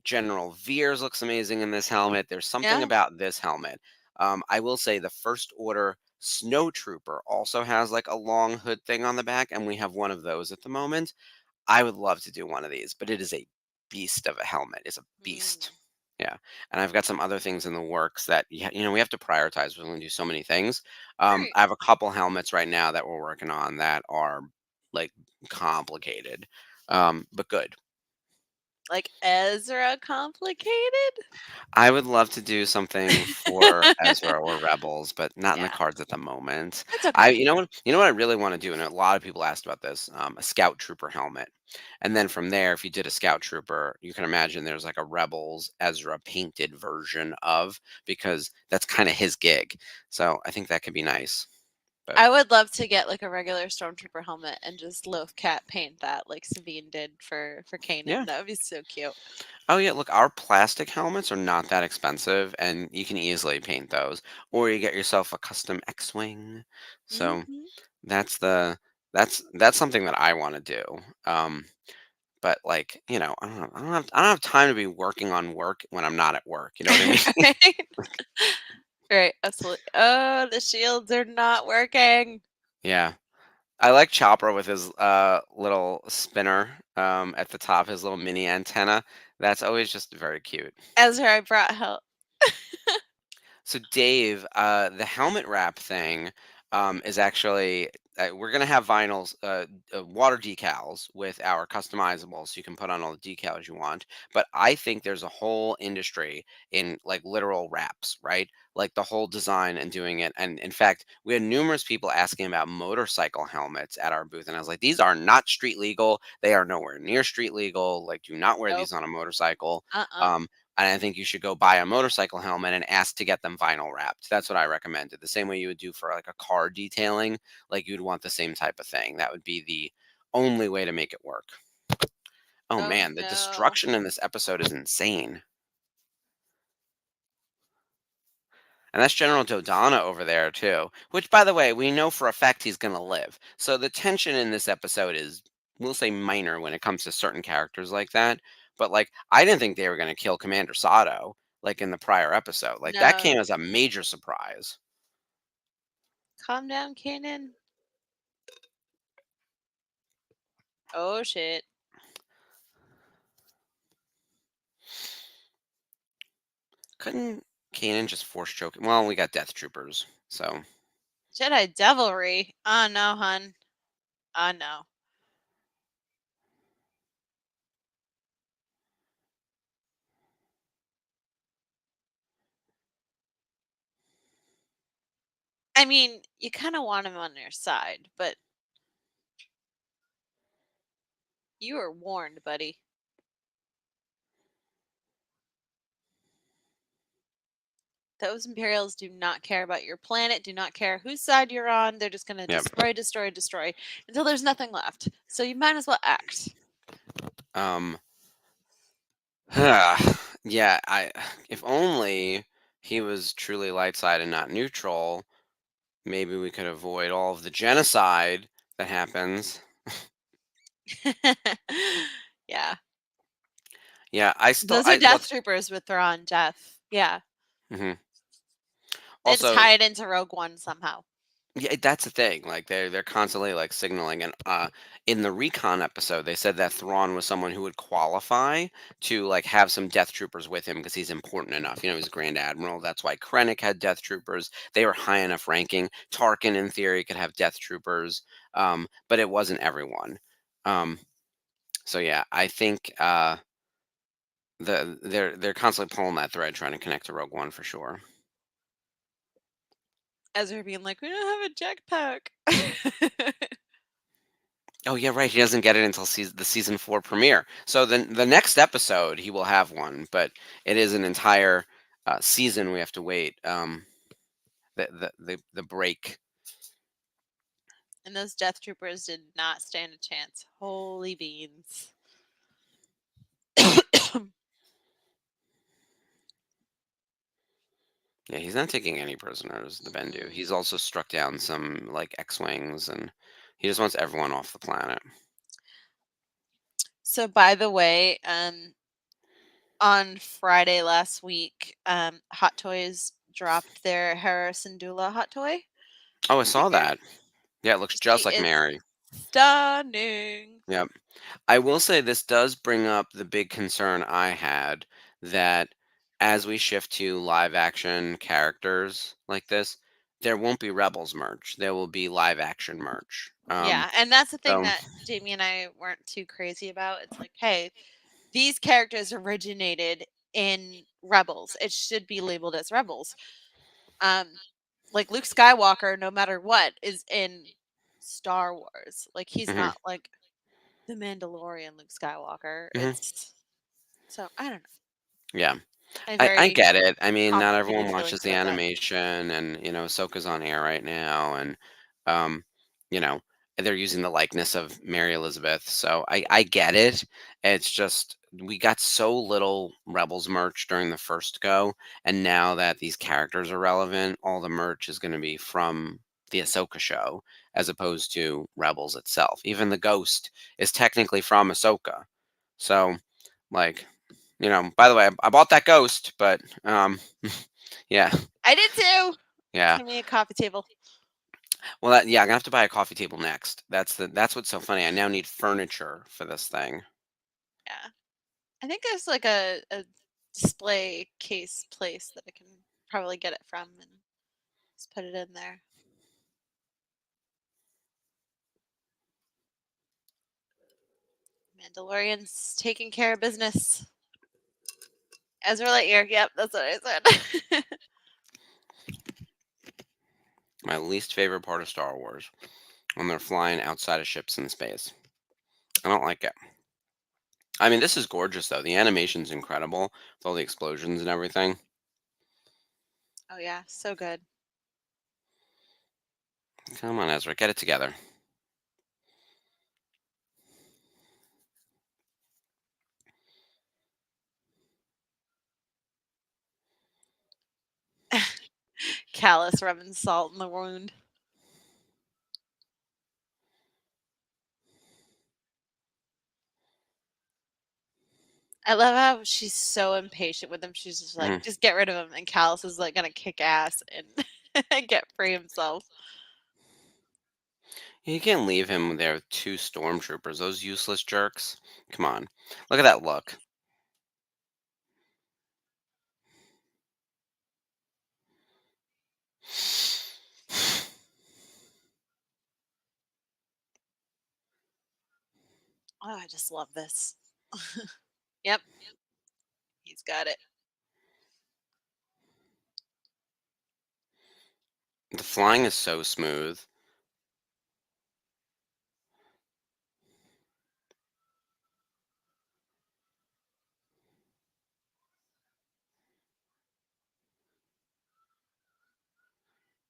General Veers looks amazing in this helmet. There's something Yeah. about this helmet. I will say the First Order Snow Trooper also has like a long hood thing on the back, and we have one of those at the moment. I would love to do one of these, but it is a beast of a helmet. It's a beast. Mm. Yeah, and I've got some other things in the works that we have to prioritize. We're going to do so many things. Right. I have a couple helmets right now that we're working on that are like complicated, but good. Like Ezra complicated? I would love to do something for Ezra or Rebels, but not in the Yeah, cards at the moment. that's okay. You know what I really want to do, and a lot of people asked about this, a Scout Trooper helmet. And then from there, if you did a Scout Trooper, you can imagine there's like a Rebels Ezra painted version of, because that's kind of his gig. So I think that could be nice. But I would love to get like a regular stormtrooper helmet and just Loaf Cat paint that like Sabine did for yeah. Kanan. That would be so cute. Oh yeah, look, our plastic helmets are not that expensive, and you can easily paint those, or you get yourself a custom X-wing. So Hmm. That's the that's something that I wanna do. Um, but, like, I don't have time to be working on work when I'm not at work, you know what I mean? Right? Right, absolutely. Oh, the shields are not working. Yeah. I like Chopper with his, little spinner, at the top, his little mini antenna. That's always just very cute. Ezra, I brought help. So Dave, the helmet wrap thing is actually we're gonna have vinyls, water decals with our customizable, so you can put on all the decals you want. But I think there's a whole industry in like literal wraps, right? Like the whole design and doing it. And in fact, we had numerous people asking about motorcycle helmets at our booth, and I was like, these are not street legal. They are nowhere near street legal. Like, do not wear Nope. these on a motorcycle. Uh-uh. Um, and I think you should go buy a motorcycle helmet and ask to get them vinyl wrapped. That's what I recommended. The same way you would do for like a car detailing, like you'd want the same type of thing. That would be the only way to make it work. Oh Oh man, the no. destruction in this episode is insane. And that's General Dodonna over there too, which by the way, we know for a fact he's going to live. So the tension in this episode is we'll say minor when it comes to certain characters like that. But like, I didn't think they were going to kill Commander Sato like in the prior episode. Like that No. came as a major surprise. Calm down, Kanan. Oh shit. Couldn't Kanan just force choke him? Well, we got Death Troopers, so Jedi devilry. Oh no, hun. Oh no. I mean, you kind of want him on your side, but you were warned, buddy. Those Imperials do not care about your planet, do not care whose side you're on. They're just going to Yep. destroy, destroy, destroy until there's nothing left. So you might as well act. Yeah, if only he was truly light side and not neutral, maybe we could avoid all of the genocide that happens. Yeah. Yeah, Those are Death Troopers with Thrawn, Jeff. Yeah. Mhm. They just Also, tie it into Rogue One somehow. yeah, that's the thing. Like they're constantly like signaling, and in the recon episode, they said that Thrawn was someone who would qualify to like have some Death Troopers with him because he's important enough. You know, he's Grand Admiral. That's why Krennic had Death Troopers. They were high enough ranking. Tarkin, in theory, could have Death Troopers, but it wasn't everyone. So yeah, I think they're constantly pulling that thread, trying to connect to Rogue One for sure. Ezra being like, we don't have a jetpack. Oh yeah, right. He doesn't get it until the season 4 premiere. So then the next episode he will have one, but it is an entire season we have to wait. The break. And those Death Troopers did not stand a chance. Holy beans. Yeah, he's not taking any prisoners. The Bendu. He's also struck down some like X-wings, and he just wants everyone off the planet. So, by the way, on Friday last week, Hot Toys dropped their Hera Syndulla hot toy. Oh, I saw that. Yeah, it looks just She like is Mary. stunning. Yep. I will say this does bring up the big concern I had that as we shift to live action characters like this, there won't be Rebels merch. There will be live action merch. Yeah, and that's the thing So that Jamie and I weren't too crazy about. It's like, hey, these characters originated in Rebels. It should be labeled as Rebels. Like Luke Skywalker, no matter what, is in Star Wars. Like he's mhm, not like the Mandalorian Luke Skywalker. mhm, It's so I don't know. yeah. I have I very get it. I mean, not everyone complicated watches feelings the about that. animation, and Ahsoka's on air right now, and um, you know, they're using the likeness of Mary Elizabeth, so I get it. It's just we got so little Rebels merch during the first go, and now that these characters are relevant, all the merch is going to be from the Ahsoka show as opposed to Rebels itself. Even the Ghost is technically from Ahsoka, so like by the way, I bought that Ghost, but yeah, I did too. yeah. Send me a coffee table. Well, yeah, I'm gonna have to buy a coffee table next. That's what's so funny. I now need furniture for this thing. Yeah. I think there's like a display case place that I can probably get it from and just put it in there. Mandalorian's taking care of business. Ezra Lightyear. Yep, that's what I said. My least favorite part of Star Wars when they're flying outside of ships in space. I don't like it. I mean, this is gorgeous though. The animation's incredible with all the explosions and everything. Oh yeah, so good. Come on, Ezra, get it together. Callus rubbing salt in the wound. I love how she's so impatient with him. She's just like, Mhm. just get rid of him. And Callus is like gonna kick ass and get free himself. You can't leave him there with 2 stormtroopers, those useless jerks. Come on. Look at that look. Oh, I just love this. Yep, he's got it. The flying is so smooth.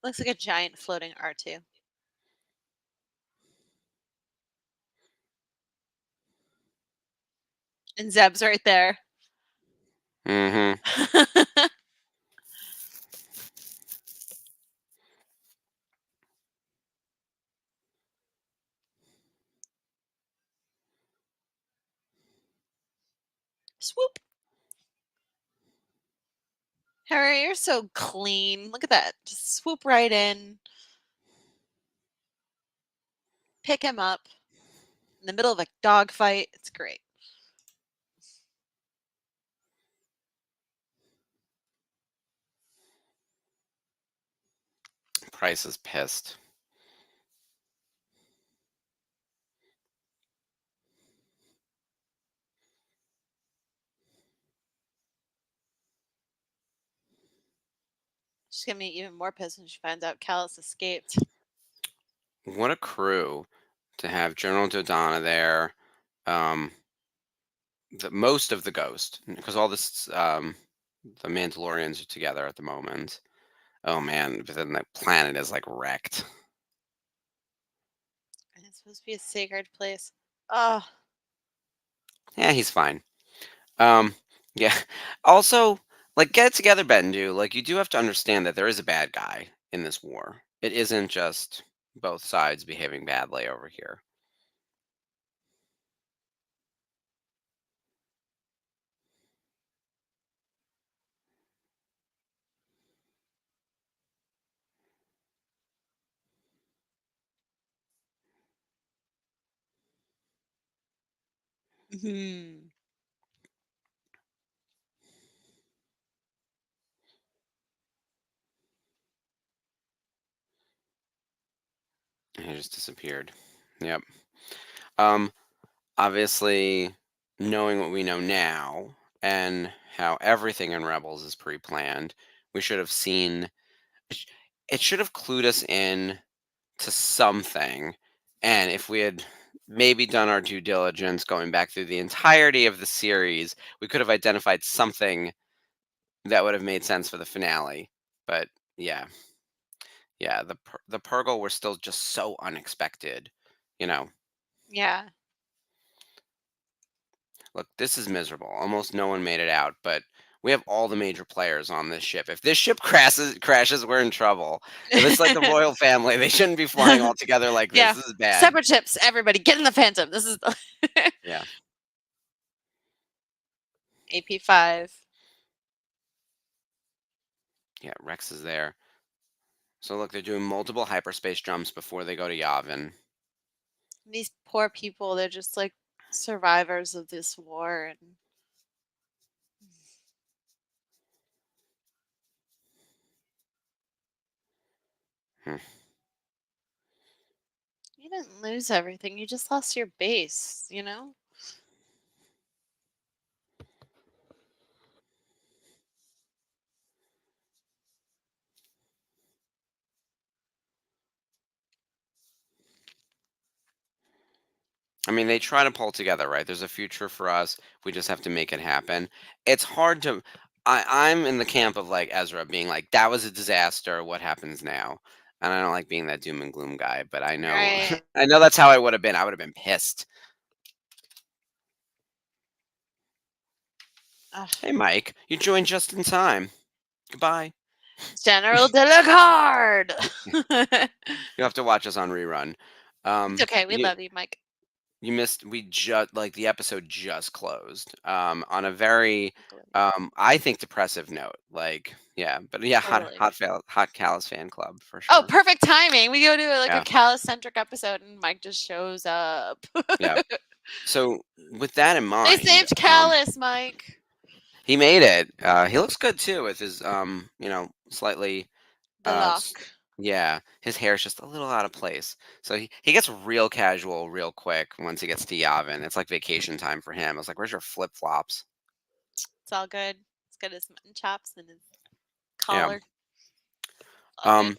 Looks like a giant floating R2. And Zeb's right there. Mhm. Swoop. Harry, you're so clean. Look at that. Just swoop right in. Pick him up in the middle of a dogfight. It's great. Price is pissed. She's gonna be even more pissed when she finds out Callus escaped. What a crew to have General Dodonna there. Most of the Ghost, because all this, the Mandalorians are together at the moment. Oh man, but then the planet is like wrecked. And it's supposed to be a sacred place. Oh, Yeah, he's fine. Um, yeah. Also, like, get it together, Bendu. Like, you do have to understand that there is a bad guy in this war. It isn't just both sides behaving badly over here. hmm. He just disappeared. Yep. Um, Obviously, knowing what we know now and how everything in Rebels is pre-planned, we should have seen. It should have clued us in to something. And if we had maybe done our due diligence going back through the entirety of the series, we could have identified something that would have made sense for the finale. But yeah, yeah, the Purgle were still just so unexpected. You know, Yeah. look, this is miserable. Almost no one made it out, but we have all the major players on this ship. If this ship crashes, we're in trouble. If it's like the royal family, they shouldn't be flying all together like this. Yeah. This is bad. Separate ships, everybody get in the Phantom. This is Yeah. AP5. Yeah, Rex is there. So look, they're doing multiple hyperspace jumps before they go to Yavin. These poor people, they're just like survivors of this war and Hmm. you didn't lose everything. You just lost your base, you know? I mean, they try to pull together, right? There's a future for us. We just have to make it happen. It's hard to. I'm in the camp of like Ezra being like, that was a disaster. What happens now? And I don't like being that doom and gloom guy, but I know, Right. I know that's how I would have been. I would have been pissed. Ugh. Hey, Mike, you joined just in time. Goodbye. General Delacard. You'll have to watch us on rerun. It's okay. We You, love you, Mike. You missed. We just like the episode just closed on a very I think depressive note. Like yeah, but yeah, Totally. hot Callus fan club for Oh, sure. perfect timing. We go to like a Yeah, Callus-centric episode and Mike just shows up. yeah. So with that in They mind, saved Callus, Mike. he made it. He looks good too with his slightly The s- lock. yeah, his hair's just a little out of place. So he gets real casual real quick once he gets to Yavin. It's like vacation time for him. I was like, "Where's your flip flops?" It's all good. It's got his mutton chops and his Yeah. collar. All good. Um.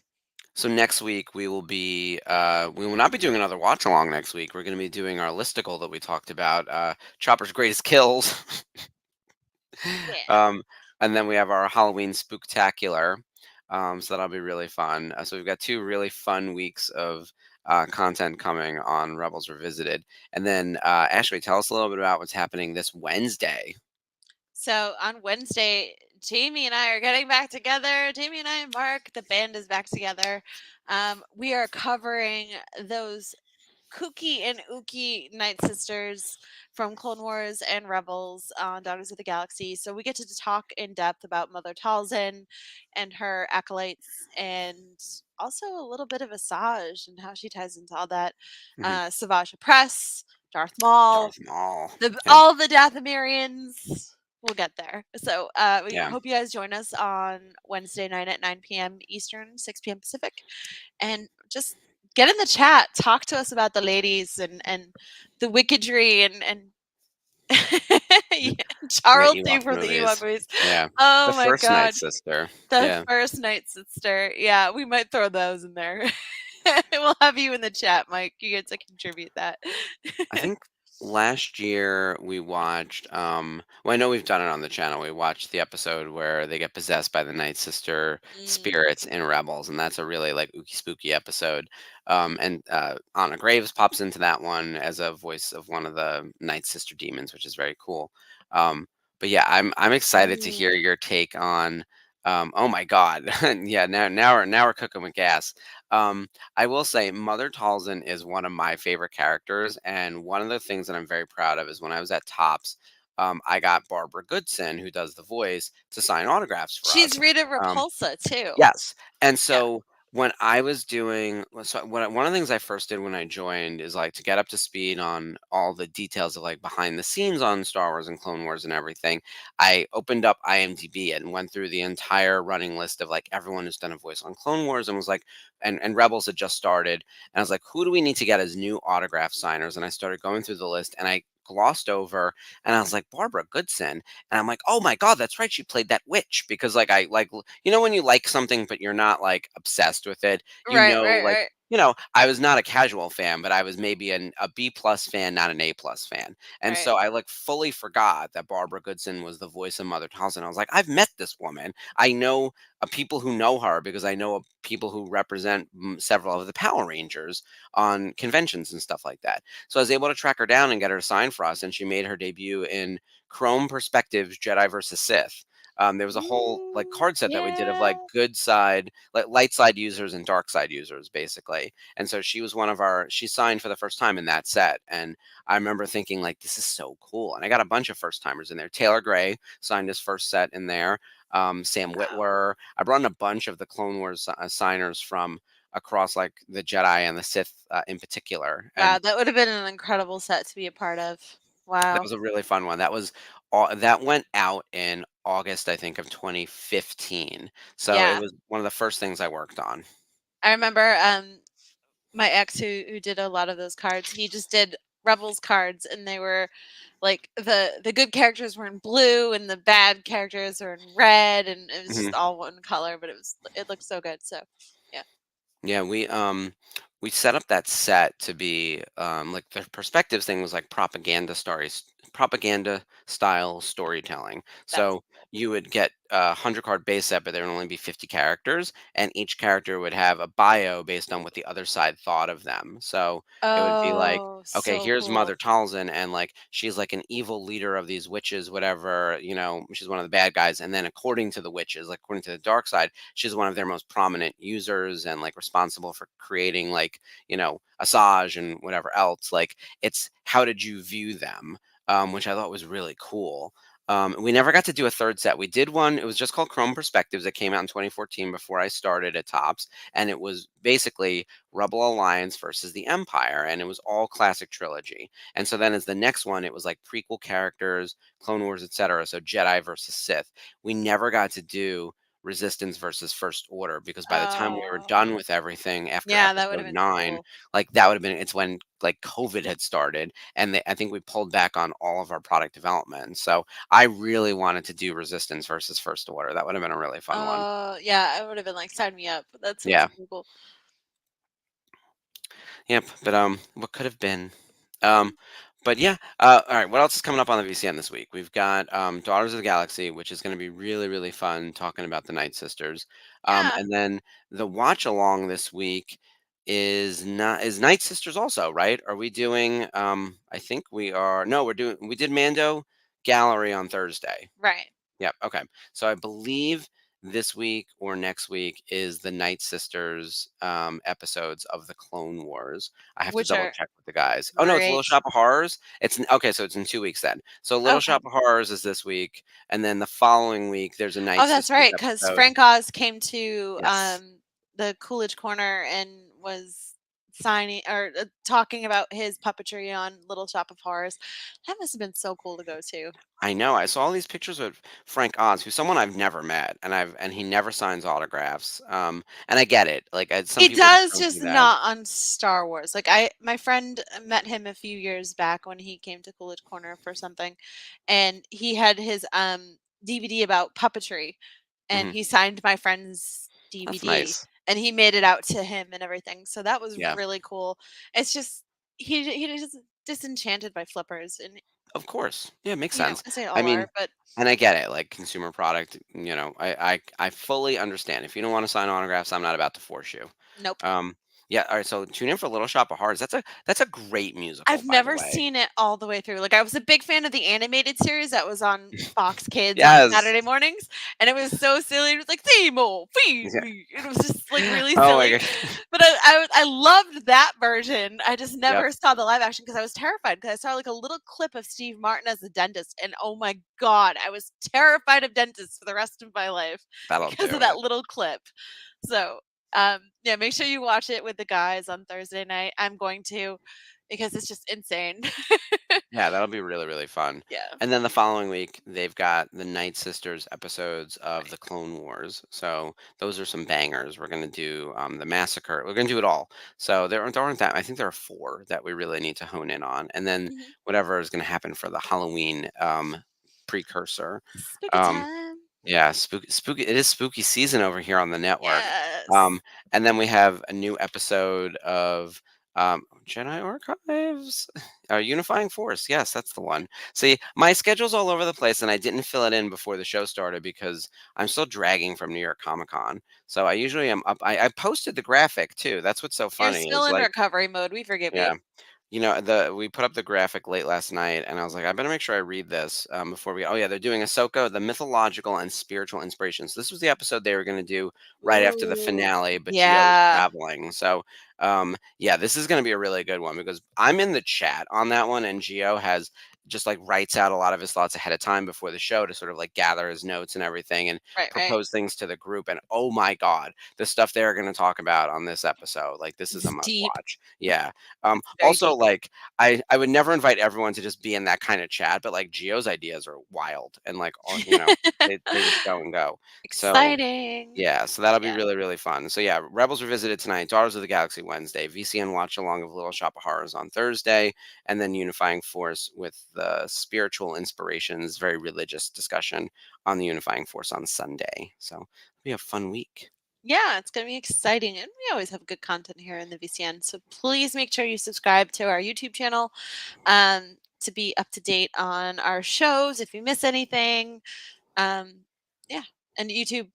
So next week we will not be doing another watch along next week. We're going to be doing our listicle that we talked about, Chopper's greatest kills. Yeah. um, and then we have our Halloween spooktacular. So that'll be really fun. So we've got 2 really fun weeks of content coming on Rebels Revisited. And then Ashley, tell us a little bit about what's happening this Wednesday. So on Wednesday, Jamie and I are getting back together. Jamie and I and Mark, the band is back together. We are covering those kooky and ooky Night Sisters from Clone Wars and Rebels on Daughters of the Galaxy. So we get to talk in depth about Mother Talzin and her acolytes, and also a little bit of Asajj and how she ties into all that. Mhm. Savage Press, Darth Maul, Darth Maul. Yeah. all the Dathomirians. We'll get there. So we Yeah. hope you guys join us on Wednesday night at 9 p.m. Eastern, 6 p.m. Pacific, and just get in the chat. Talk to us about the ladies and the wickedry and yeah, Great Charles Ewok D from the Ewok movies. movies. Yeah. Oh The my first Night god, Sister. the Yeah. first Night Sister. Yeah, we might throw those in there. We'll have you in the chat, Mike. You get to contribute that. I think last year we watched well, I know we've done it on the channel. We watched the episode where they get possessed by the Night Sister Mm, spirits in Rebels, and that's a really like ooky spooky episode. And Anna Graves pops into that one as a voice of one of the Night Sister demons, which is very cool. But yeah, I'm excited to hear ooh. your take on oh my god. Yeah, now we're cooking with gas. I will say Mother Talzin is one of my favorite characters, and one of the things that I'm very proud of is when I was at Tops, I got Barbara Goodson, who does the voice, to sign autographs for She's us. Rita Um, Repulsa too. yes, and Yeah. so when I was doing, one of the things I first did when I joined is like to get up to speed on all the details of like behind the scenes on Star Wars and Clone Wars and everything. I opened up IMDb and went through the entire running list of like everyone who's done a voice on Clone Wars and was like, and Rebels had just started, and I was like, who do we need to get as new autograph signers? And I started going through the list, and I glossed over, and I was like, Barbara Goodson, and I'm like, oh my god, that's right, she played that witch. Because like I like, when you like something but you're not like obsessed with it, Right, right, like, right, I was not a casual fan, but I was maybe a B plus fan, not an A plus fan. And right. so I like fully forgot that Barbara Goodson was the voice of Mother Talzin. I was like, I've met this woman. I know people who know her because I know people who represent several of the Power Rangers on conventions and stuff like that. So I was able to track her down and get her to sign for us, and she made her debut in Chrome Perspectives Jedi versus Sith. There was a whole like card set that we did of Yeah. like good side, like light side users and dark side users, basically. And so she was she signed for the first time in that set. And I remember thinking like, this is so cool. And I got a bunch of first timers in there. Taylor Gray signed his first set in there. Sam Wow. Witwer. I brought in a bunch of the Clone Wars signers from across like the Jedi and the Sith in particular. Wow, And that would have been an incredible set to be a part of. that Wow. was a really fun one. That was that went out in August, I think, of 2015. So it Yeah. was one of the first things I worked on. I remember my ex who did a lot of those cards, he just did Rebels cards and they were like the good characters were in blue and the bad characters were in red and it was Mhm. just all one color, but it looked so good. So yeah. Yeah, we set up that set to be like the perspectives thing was like propaganda style storytelling. That's So you would get a 100 card base set, but there would only be 50 characters, and each character would have a bio based on what the other side thought of them. So it would be like, Oh, okay, so here's cool. Mother Talzin, and like she's like an evil leader of these witches, whatever, she's one of the bad guys. And then according to the witches, like according to the dark side, she's one of their most prominent users and like responsible for creating like, Asajj and whatever else. Like it's how did you view them? Which I thought was really cool. We never got to do a third set. We did one. It was just called Chrome Perspectives. It came out in 2014 before I started at Tops, and it was basically Rebel Alliance versus the Empire, and it was all classic trilogy. And so then as the next one, it was like prequel characters, Clone Wars, etc. So Jedi versus Sith. We never got to do Resistance versus First Order because by the time we were Oh, done with everything after yeah, that would have episode been 9, cool. like that would have been it's when like COVID had started, and I think we pulled back on all of our product development. So I really wanted to do Resistance versus First Order. That would have been a really fun one. Yeah, I would have been like, sign me up. That sounds Yeah. pretty cool. Yep. But what could have been? Um, but yeah. All right. What else is coming up on the VCN this week? We've got Daughters of the Galaxy, which is going to be really really fun, talking about the Night Sisters. Yeah, And then the watch along this week is Night Sisters also, right? Are we doing? I think we are. No, we did Mando Gallery on Thursday. right. Yep. Okay. So I believe this week or next week is the Night Sisters episodes of the Clone Wars. I have to Which double are check with the guys. Oh no, it's Little great. Shop of Horrors. Okay, so it's in 2 weeks then. So Little Okay. Shop of Horrors is this week, and then the following week there's a Night Oh, that's Sisters right, because episode. Frank Oz came to Yes. the Coolidge Corner and was signing or talking about his puppetry on Little Shop of Horrors. That must have been so cool to go to. I know. I saw all these pictures of Frank Oz, who's someone I've never met, and he never signs autographs. And I get it. Like some He people just does, don't do just that. not on Star Wars. Like my friend met him a few years back when he came to Coolidge Corner for something, and he had his DVD about puppetry, and Hmm. he signed my friend's That's DVD, nice. and he made it out to him and everything. So that was Yeah. really cool. It's just he just disenchanted by flippers, and Of course. Yeah, makes sense. I say I all mean, are, but and I get it, like consumer product, I fully understand. If you don't want to sign autographs, I'm not about to force you. nope. Um, yeah, all right, so tune in for Little Shop of Horrors. That's a great musical, I've by the never way. seen it all the way through. Like, I was a big fan of the animated series that was on Fox Kids on Yes. Saturday mornings, and it was so silly. It was like, "Seymour, feed Yeah. me." It was just like really Oh my silly. god. But I loved that version. I just Yep, never saw the live action because I was terrified because I saw like a little clip of Steve Martin as the dentist, and oh my god, I was terrified of dentists for the rest of my life that'll because of do that it. little clip. So, yeah, make sure you watch it with the guys on Thursday night. I'm going to because it's just insane. Yeah, that'll be really, really fun. Yeah. And then the following week, they've got the Night Sisters episodes of Right. the Clone Wars. So those are some bangers. We're gonna do the massacre. We're gonna do it all. So there aren't that. I think there are four that we really need to hone in on, and then Mhm. whatever is gonna happen for the Halloween precursor. Spooky Um, time. yeah, spooky. It is spooky season over here on the network. Yes. Um, and then we have a new episode of Jedi Archives, Unifying Force. Yes, that's the one. See, my schedule's all over the place, and I didn't fill it in before the show started because I'm still dragging from New York Comic Con. So I usually am up. I posted the graphic too. That's what's so You're funny still is in like, recovery mode. We forgive yeah. you. We put up the graphic late last night, and I was like, I better make sure I read this before we. Oh yeah, they're doing Ahsoka, the mythological and spiritual inspirations. This was the episode they were going to do right after the Ooh. finale, but Gio was Yeah. traveling. So yeah, this is going to be a really good one because I'm in the chat on that one, and Gio has just like writes out a lot of his thoughts ahead of time before the show to sort of like gather his notes and everything and Right, right. propose things to the group. And oh my god, the stuff they're going to talk about on this episode, like this is a It's must deep. watch. Yeah. It's very Also, deep. like I would never invite everyone to just be in that kind of chat, but like Geo's ideas are wild and like they just go and go. So Exciting. yeah, so that'll be Yeah. really really fun. So yeah, Rebels Revisited tonight, Daughters of the Galaxy Wednesday, VCN Watch Along of Little Shop of Horrors on Thursday, and then Unifying Force with the spiritual inspirations, very religious discussion on the Unifying Force on Sunday. So it'll be a fun week. Yeah, it's going to be exciting. And we always have good content here in the VCN. So please make sure you subscribe to our YouTube channel to be up to date on our shows if you miss anything. Yeah, and YouTube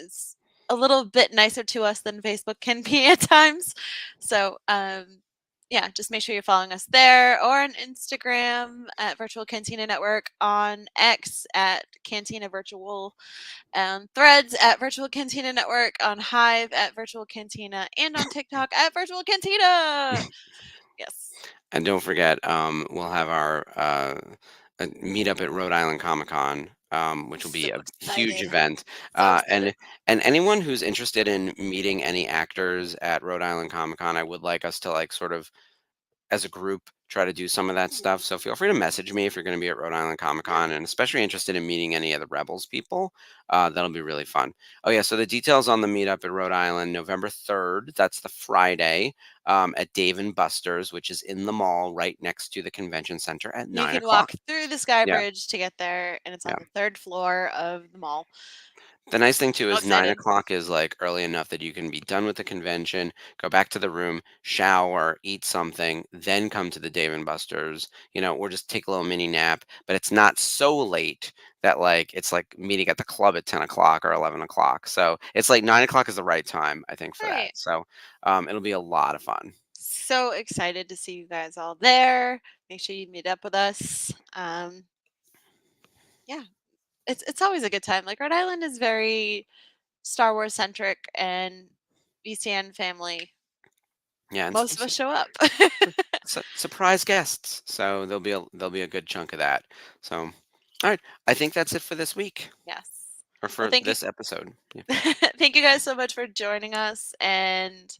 is a little bit nicer to us than Facebook can be at times. So, yeah, just make sure you're following us there or on Instagram at Virtual Cantina Network, on X at Cantina Virtual, Threads at Virtual Cantina Network, on Hive at Virtual Cantina, and on TikTok at Virtual Cantina. Yes. And don't forget, we'll have our meetup at Rhode Island Comic Con, which will So be a huge excited. event. So Uh, excited. and and anyone who's interested in meeting any actors at Rhode Island Comic Con, I would like us to like sort of as a group try to do some of that stuff. So feel free to message me if you're going to be at Rhode Island Comic Yeah. Con, and especially interested in meeting any of the Rebels people. That'll be really fun. Oh yeah, so the details on the meetup at Rhode Island, November 3rd. That's the Friday, at Dave and Buster's, which is in the mall right next to the convention center at You nine can walk o'clock. through the Sky Yeah, Bridge to get there, and it's on yeah. the third floor of the mall. The nice thing too So is nine excited. o'clock is like early enough that you can be done with the convention, go back to the room, shower, eat something, then come to the Dave and Buster's, or just take a little mini nap. But it's not so late that like it's like meeting at the club at 10 o'clock or 11 o'clock. So it's like 9 o'clock is the right time, I think, for that. Right. So it'll be a lot of fun. So excited to see you guys all there. Make sure you meet up with us. Yeah, it's always a good time. Like Rhode Island is very Star Wars centric, and VCN family. Yeah, and Most of us show up. surprise guests. So there'll be a good chunk of that. So all right, I think that's it for this week Yes. or Well, for thank you. this episode. Yeah. Thank you guys so much for joining us and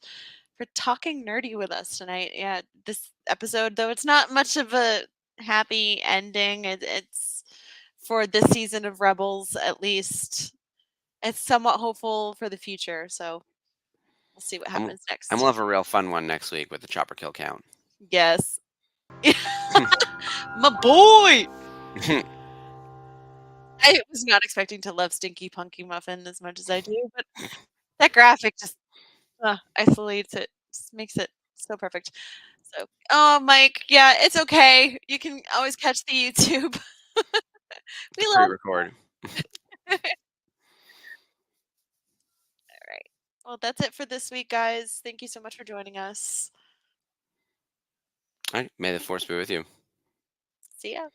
for talking nerdy with us tonight. Yeah, this episode, though it's not much of a happy ending, it's for this season of Rebels at least. It's somewhat hopeful for the future, so we'll see what And, happens and next. we'll have a real fun one next week with the chopper kill count. Yes. My boy! I was not expecting to love Stinky Punky Muffin as much as I do, but that graphic just isolates it, just makes it so perfect. So, oh, Mike, yeah, it's okay. You can always catch the YouTube. We love. Pre-record. All right. Well, that's it for this week, guys. Thank you so much for joining us. All right. May the force be with you. See ya.